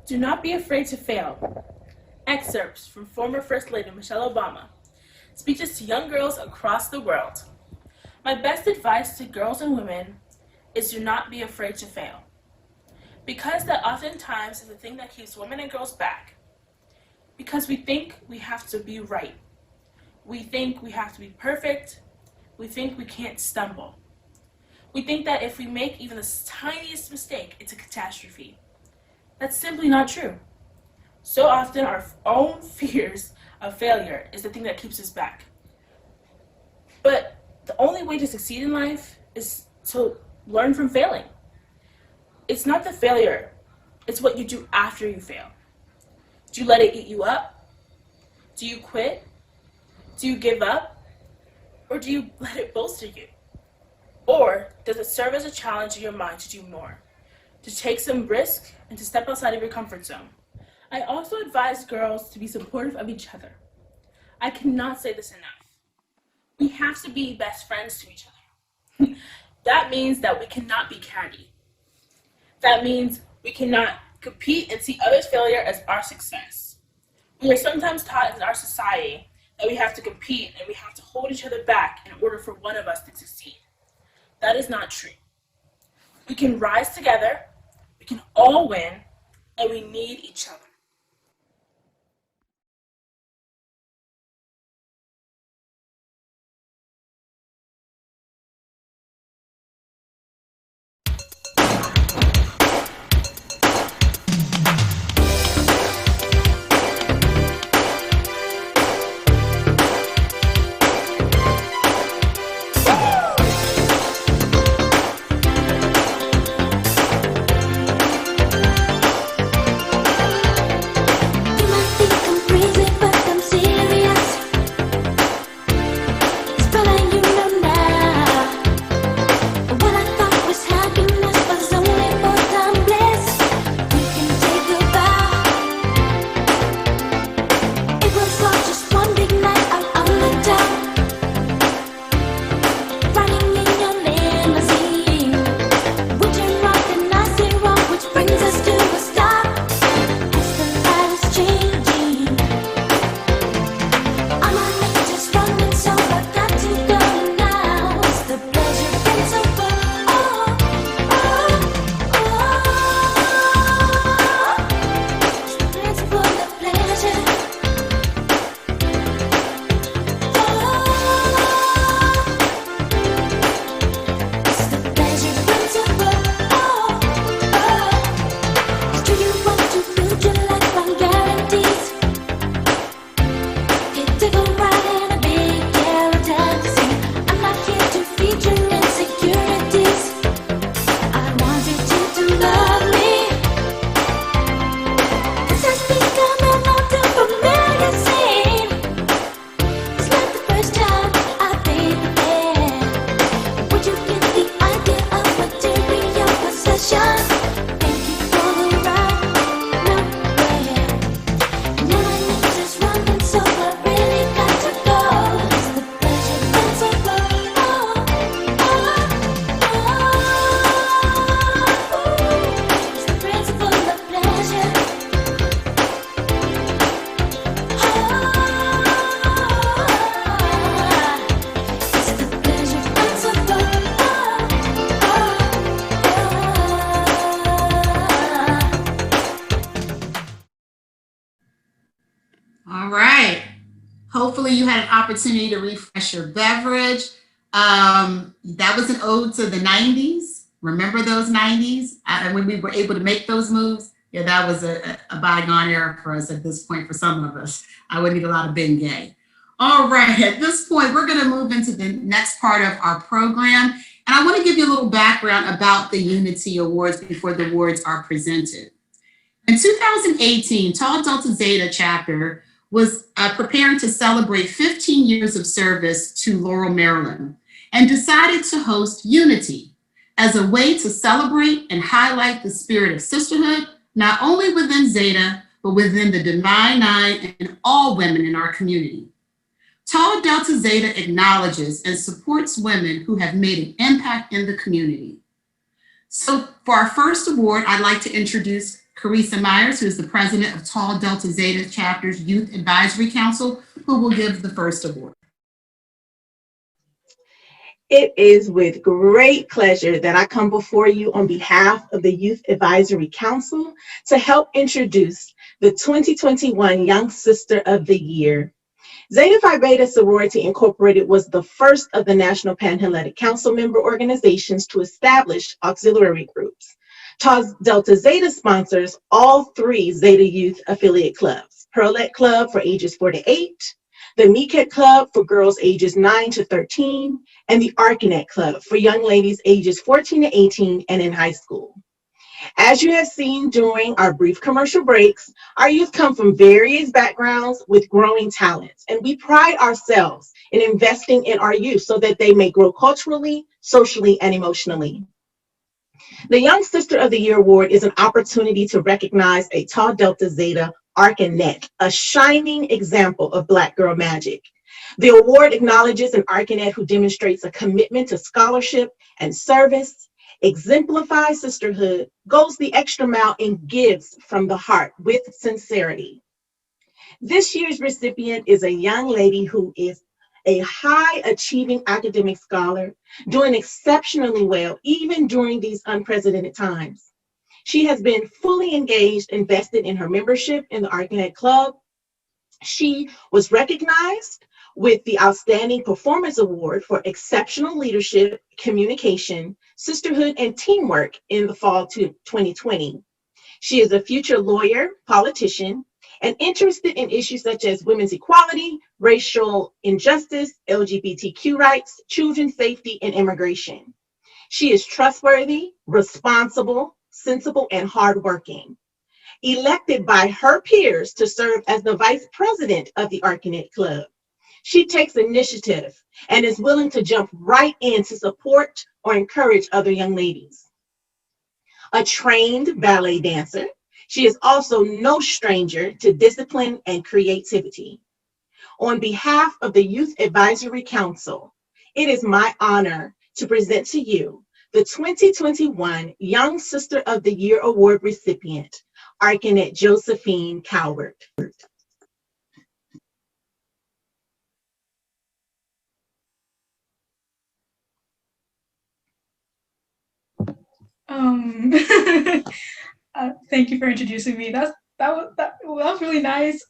Do not be afraid to fail. Excerpts from former First Lady Michelle Obama. Speeches to young girls across the world. My best advice to girls and women is do not be afraid to fail. Because that oftentimes is the thing that keeps women and girls back. Because we think we have to be right. We think we have to be perfect. We think we can't stumble. We think that if we make even the tiniest mistake, it's a catastrophe. That's simply not true. So often our own fears of failure is the thing that keeps us back. But the only way to succeed in life is to learn from failing. It's not the failure, it's what you do after you fail. Do you let it eat you up? Do you quit? Do you give up? Or do you let it bolster you? Or does it serve as a challenge in your mind to do more? To take some risk and to step outside of your comfort zone? I also advise girls to be supportive of each other. I cannot say this enough. We have to be best friends to each other. That means that we cannot be catty. That means we cannot compete and see others' failure as our success. We are sometimes taught in our society that we have to compete and we have to hold each other back in order for one of us to succeed. That is not true. We can rise together, we can all win, and we need each other. All right. Hopefully you had an opportunity to refresh your beverage. That was an ode to the 90s. Remember those 90s? And when we were able to make those moves? Yeah, that was a bygone era for us at this point, for some of us. I would need a lot of Bengay. All right, at this point, we're gonna move into the next part of our program. And I wanna give you a little background about the UniTEA Awards before the awards are presented. In 2018, Tall Delta Zeta Chapter was preparing to celebrate 15 years of service to Laurel, Maryland, and decided to host UniTEA as a way to celebrate and highlight the spirit of sisterhood, not only within Zeta, but within the Divine Nine and all women in our community. Tall Delta Zeta acknowledges and supports women who have made an impact in the community. So for our first award, I'd like to introduce Carissa Myers, who is the president of Tall Delta Zeta Chapter's Youth Advisory Council, who will give the first award. It is with great pleasure that I come before you on behalf of the Youth Advisory Council to help introduce the 2021 Young Sister of the Year. Zeta Phi Beta Sorority Incorporated was the first of the National Panhellenic Council member organizations to establish auxiliary groups. Tall Delta Zeta sponsors all 3 Zeta Youth affiliate clubs: Pearlette Club for ages 4 to 8, the MECAT Club for girls ages 9 to 13, and the Arcanet Club for young ladies ages 14 to 18 and in high school. As you have seen during our brief commercial breaks, our youth come from various backgrounds with growing talents, and we pride ourselves in investing in our youth so that they may grow culturally, socially, and emotionally. The Young Sister of the Year Award is an opportunity to recognize a Tall Delta Zeta Arcanet, a shining example of Black girl magic. The award acknowledges an Arcanet who demonstrates a commitment to scholarship and service, exemplifies sisterhood, goes the extra mile, and gives from the heart with sincerity. This year's recipient is a young lady who is a high achieving academic scholar, doing exceptionally well even during these unprecedented times. She has been fully engaged, invested in her membership in the Arcanet Club. She was recognized with the Outstanding Performance Award for Exceptional Leadership, Communication, Sisterhood, and Teamwork in the fall of 2020. She is a future lawyer, politician, and interested in issues such as women's equality, racial injustice, LGBTQ rights, children's safety, and immigration. She is trustworthy, responsible, sensible, and hardworking. Elected by her peers to serve as the vice president of the Arcanet Club, she takes initiative and is willing to jump right in to support or encourage other young ladies. A trained ballet dancer, she is also no stranger to discipline and creativity. On behalf of the Youth Advisory Council, it is my honor to present to you the 2021 Young Sister of the Year Award recipient, Arcanet Josephine Coward. Thank you for introducing me. That was really nice.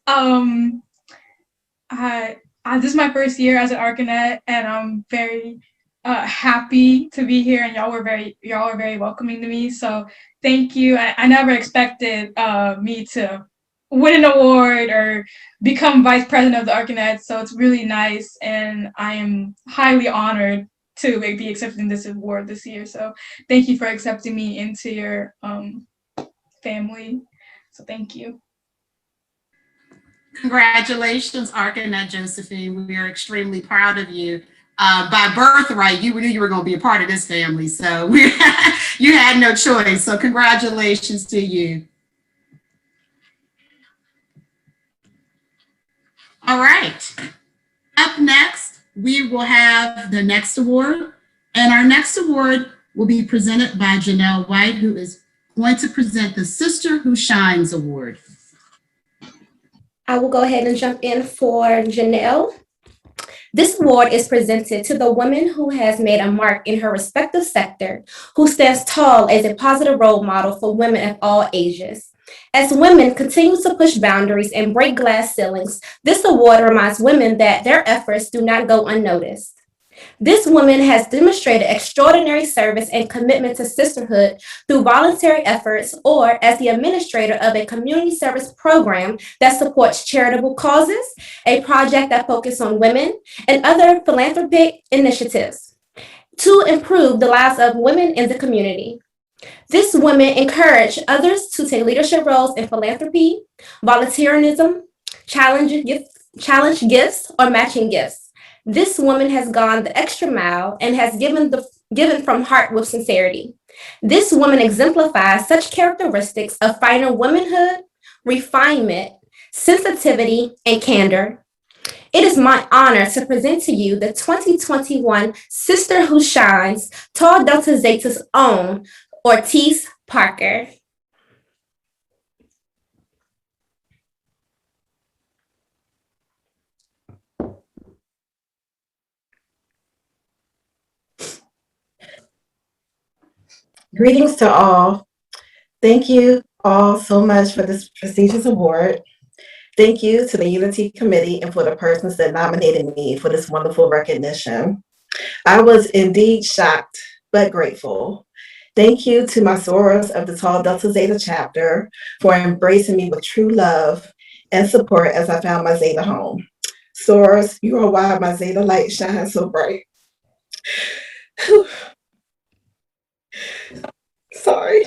This is my first year as an Arcanet, and I'm very happy to be here. And y'all are very welcoming to me. So thank you. I never expected me to win an award or become vice president of the Arcanet. So it's really nice, and I am highly honored to be accepting this award this year. So thank you for accepting me into your family. So thank you. Congratulations, Arcanet Josephine. We are extremely proud of you. By birthright, you knew you were going to be a part of this family, so you had no choice. So congratulations to you. All right. Up next, we will have the next award, and our next award will be presented by Janelle White, who is going to present the Sister Who Shines Award. I will go ahead and jump in for Janelle. This award is presented to the woman who has made a mark in her respective sector, who stands tall as a positive role model for women of all ages. As women continue to push boundaries and break glass ceilings, this award reminds women that their efforts do not go unnoticed. This woman has demonstrated extraordinary service and commitment to sisterhood through voluntary efforts or as the administrator of a community service program that supports charitable causes, a project that focuses on women, and other philanthropic initiatives to improve the lives of women in the community. This woman encouraged others to take leadership roles in philanthropy, volunteerism, challenge gifts, or matching gifts. This woman has gone the extra mile and has given from heart with sincerity. This woman exemplifies such characteristics of finer womanhood, refinement, sensitivity, and candor. It is my honor to present to you the 2021 Sister Who Shines, Tall Delta Zeta's own, Ortiz Parker. Greetings to all. Thank you all so much for this prestigious award. Thank you to the UniTEA committee and for the persons that nominated me for this wonderful recognition. I was indeed shocked, but grateful. Thank you to my sorors of the Tall Delta Zeta Chapter for embracing me with true love and support as I found my Zeta home. Sorors, you are why my Zeta light shines so bright. Sorry.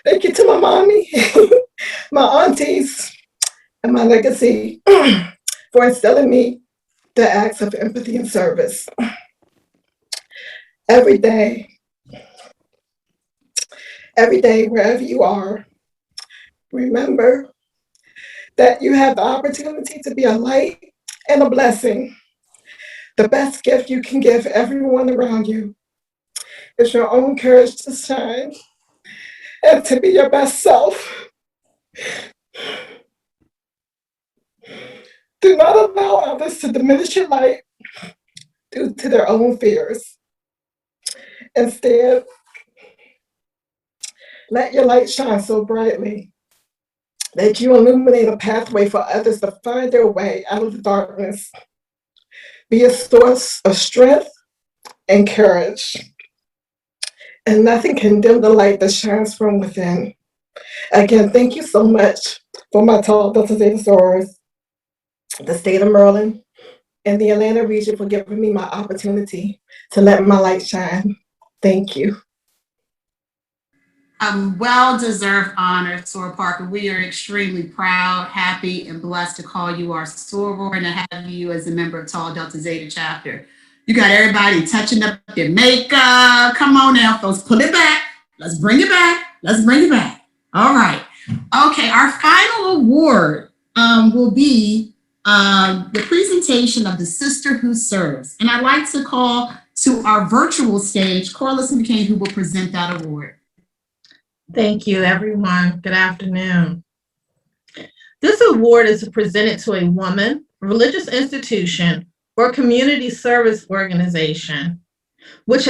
Thank you to my mommy, my aunties, and my legacy for instilling me the acts of empathy and service. Every day, wherever you are, remember that you have the opportunity to be a light and a blessing. The best gift you can give everyone around you is your own courage to shine and to be your best self. Do not allow others to diminish your light due to their own fears. Instead, let your light shine so brightly that you illuminate a pathway for others to find their way out of the darkness. Be a source of strength and courage. And nothing can dim the light that shines from within. Again, thank you so much for my Tall Delta Zeta sorors, the state of Maryland, and the Atlanta region for giving me my opportunity to let my light shine. Thank you. Well-deserved honor, Soror Parker. We are extremely proud, happy, and blessed to call you our soror and to have you as a member of Tall Delta Zeta Chapter. You got everybody touching up their makeup. Come on now, folks, pull it back. Let's bring it back. Let's bring it back. All right. Okay, our final award will be the presentation of the Sister Who Serves. And I'd like to call to our virtual stage, Corliss McCain, who will present that award. Thank you, everyone. Good afternoon. This award is presented to a woman, religious institution, or community service organization, which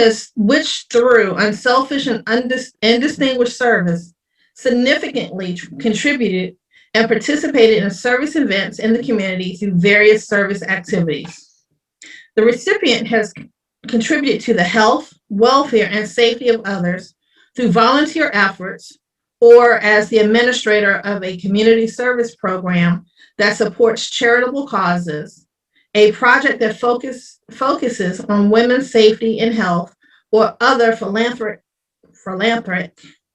through unselfish and distinguished service, significantly contributed and participated in service events in the community through various service activities. The recipient has contributed to the health, welfare, and safety of others through volunteer efforts or as the administrator of a community service program that supports charitable causes, a project that focuses on women's safety and health, or other philanthropic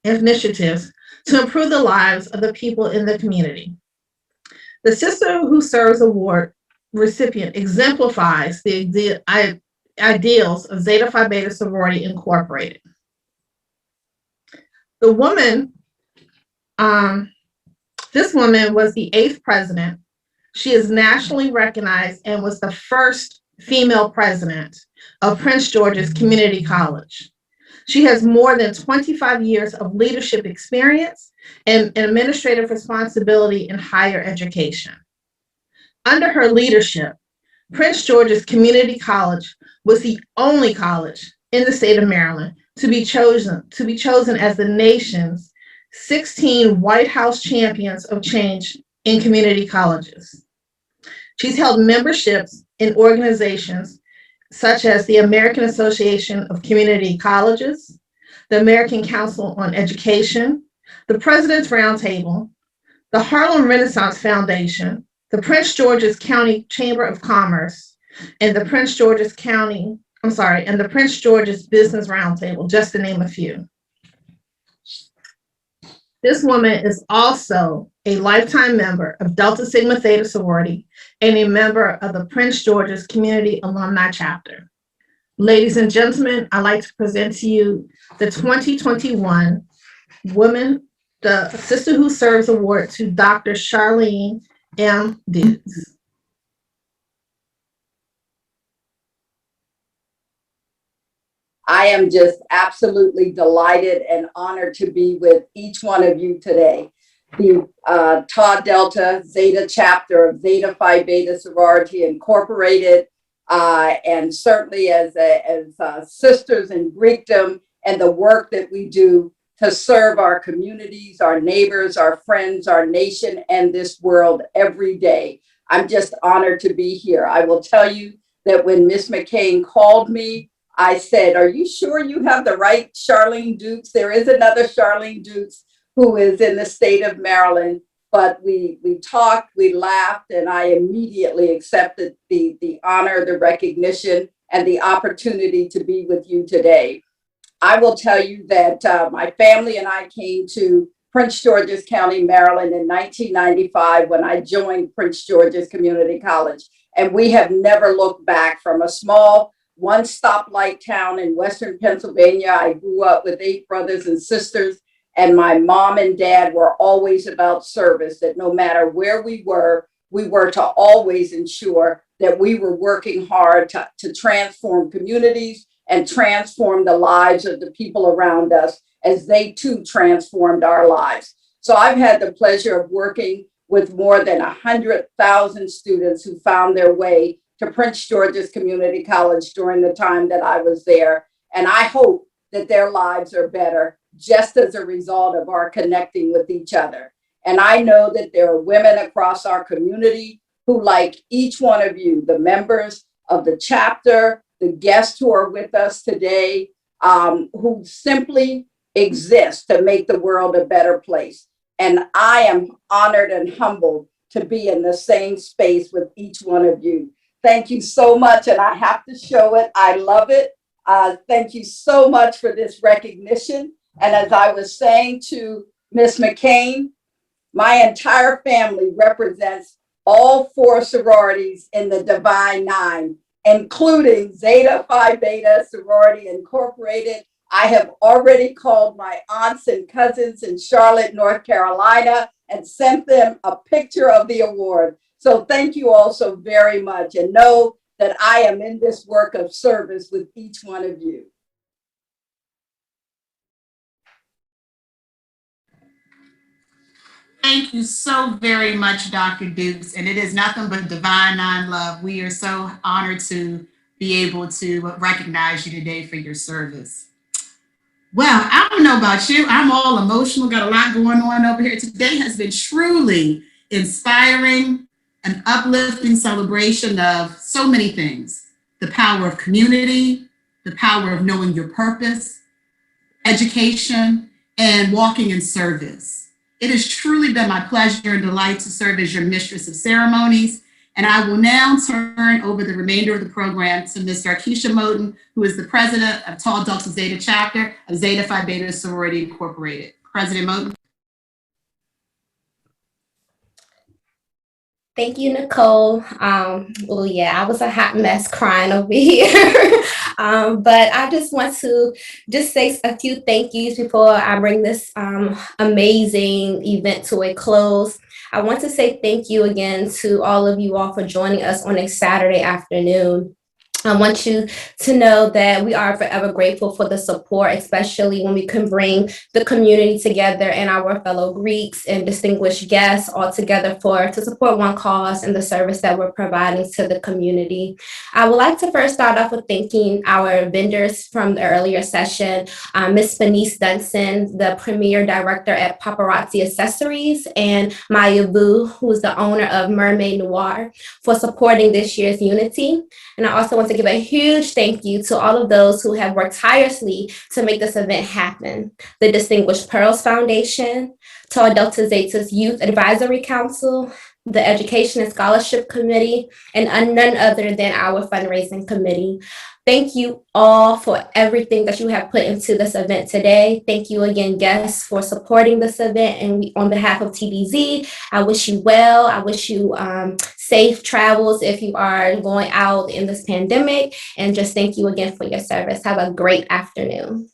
initiatives to improve the lives of the people in the community. The Sister Who Serves Award recipient exemplifies the ideals of Zeta Phi Beta Sorority Incorporated. The woman, this woman was the 8th president. She is nationally recognized and was the first female president of Prince George's Community College. She has more than 25 years of leadership experience and administrative responsibility in higher education. Under her leadership, Prince George's Community College was the only college in the state of Maryland to be chosen as the nation's 16 White House Champions of Change in community colleges. She's held memberships in organizations such as the American Association of Community Colleges, the American Council on Education, the President's Roundtable, the Harlem Renaissance Foundation, the Prince George's County Chamber of Commerce, and the Prince George's Business Roundtable, just to name a few. This woman is also a lifetime member of Delta Sigma Theta Sorority and a member of the Prince George's Community Alumni Chapter. Ladies and gentlemen, I'd like to present to you the 2021 the Sister Who Serves Award to Dr. Charlene M. Dukes. I am just absolutely delighted and honored to be with each one of you today. The Tau Delta Zeta Chapter of Zeta Phi Beta Sorority Incorporated, and certainly as sisters in Greekdom and the work that we do to serve our communities, our neighbors, our friends, our nation, and this world every day. I'm just honored to be here. I will tell you that when Ms. McCain called me, I said, "Are you sure you have the right Charlene Dukes? There is another Charlene Dukes who is in the state of Maryland." But we talked, we laughed, and I immediately accepted the honor, the recognition, and the opportunity to be with you today. I will tell you that my family and I came to Prince George's County, Maryland in 1995 when I joined Prince George's Community College. And we have never looked back. From a small one stoplight town in Western Pennsylvania, I grew up with 8 brothers and sisters, and my mom and dad were always about service, that no matter where we were to always ensure that we were working hard to transform communities and transform the lives of the people around us as they too transformed our lives. So I've had the pleasure of working with more than 100,000 students who found their way to Prince George's Community College during the time that I was there. And I hope that their lives are better just as a result of our connecting with each other. And I know that there are women across our community who, like each one of you, the members of the chapter, the guests who are with us today, who simply exist to make the world a better place. And I am honored and humbled to be in the same space with each one of you. Thank you so much, and I have to show it. I love it. Thank you so much for this recognition. And as I was saying to Ms. McCain, my entire family represents all 4 sororities in the Divine Nine, including Zeta Phi Beta Sorority Incorporated. I have already called my aunts and cousins in Charlotte, North Carolina, and sent them a picture of the award. So thank you all so very much, and know that I am in this work of service with each one of you. Thank you so very much, Dr. Dukes. And it is nothing but Divine Nine love. We are so honored to be able to recognize you today for your service. Well, I don't know about you. I'm all emotional, got a lot going on over here. Today has been truly inspiring, an uplifting celebration of so many things. The power of community, the power of knowing your purpose, education, and walking in service. It has truly been my pleasure and delight to serve as your mistress of ceremonies. And I will now turn over the remainder of the program to Ms. Darkeisha Moten, who is the president of Tau Delta Zeta Chapter of Zeta Phi Beta Sorority Incorporated. President Moten. Thank you, Nicole. Well, yeah, I was a hot mess crying over here. But I just want to say a few thank yous before I bring this amazing event to a close. I want to say thank you again to all of you all for joining us on a Saturday afternoon. I want you to know that we are forever grateful for the support, especially when we can bring the community together and our fellow Greeks and distinguished guests all together to support one cause and the service that we're providing to the community. I would like to first start off with thanking our vendors from the earlier session, Ms. Fenice Dunson, the Premier Director at Paparazzi Accessories, and Maya Vu, who is the owner of Mermaid Noir, for supporting this year's Unity. And I also want to give a huge thank you to all of those who have worked tirelessly to make this event happen. The Distinguished Pearls Foundation, Tau Delta Zeta's Youth Advisory Council, the Education and Scholarship Committee, and none other than our fundraising committee. Thank you all for everything that you have put into this event today. Thank you again, guests, for supporting this event. And on behalf of TDZ, I wish you well. I wish you safe travels if you are going out in this pandemic. And just thank you again for your service. Have a great afternoon.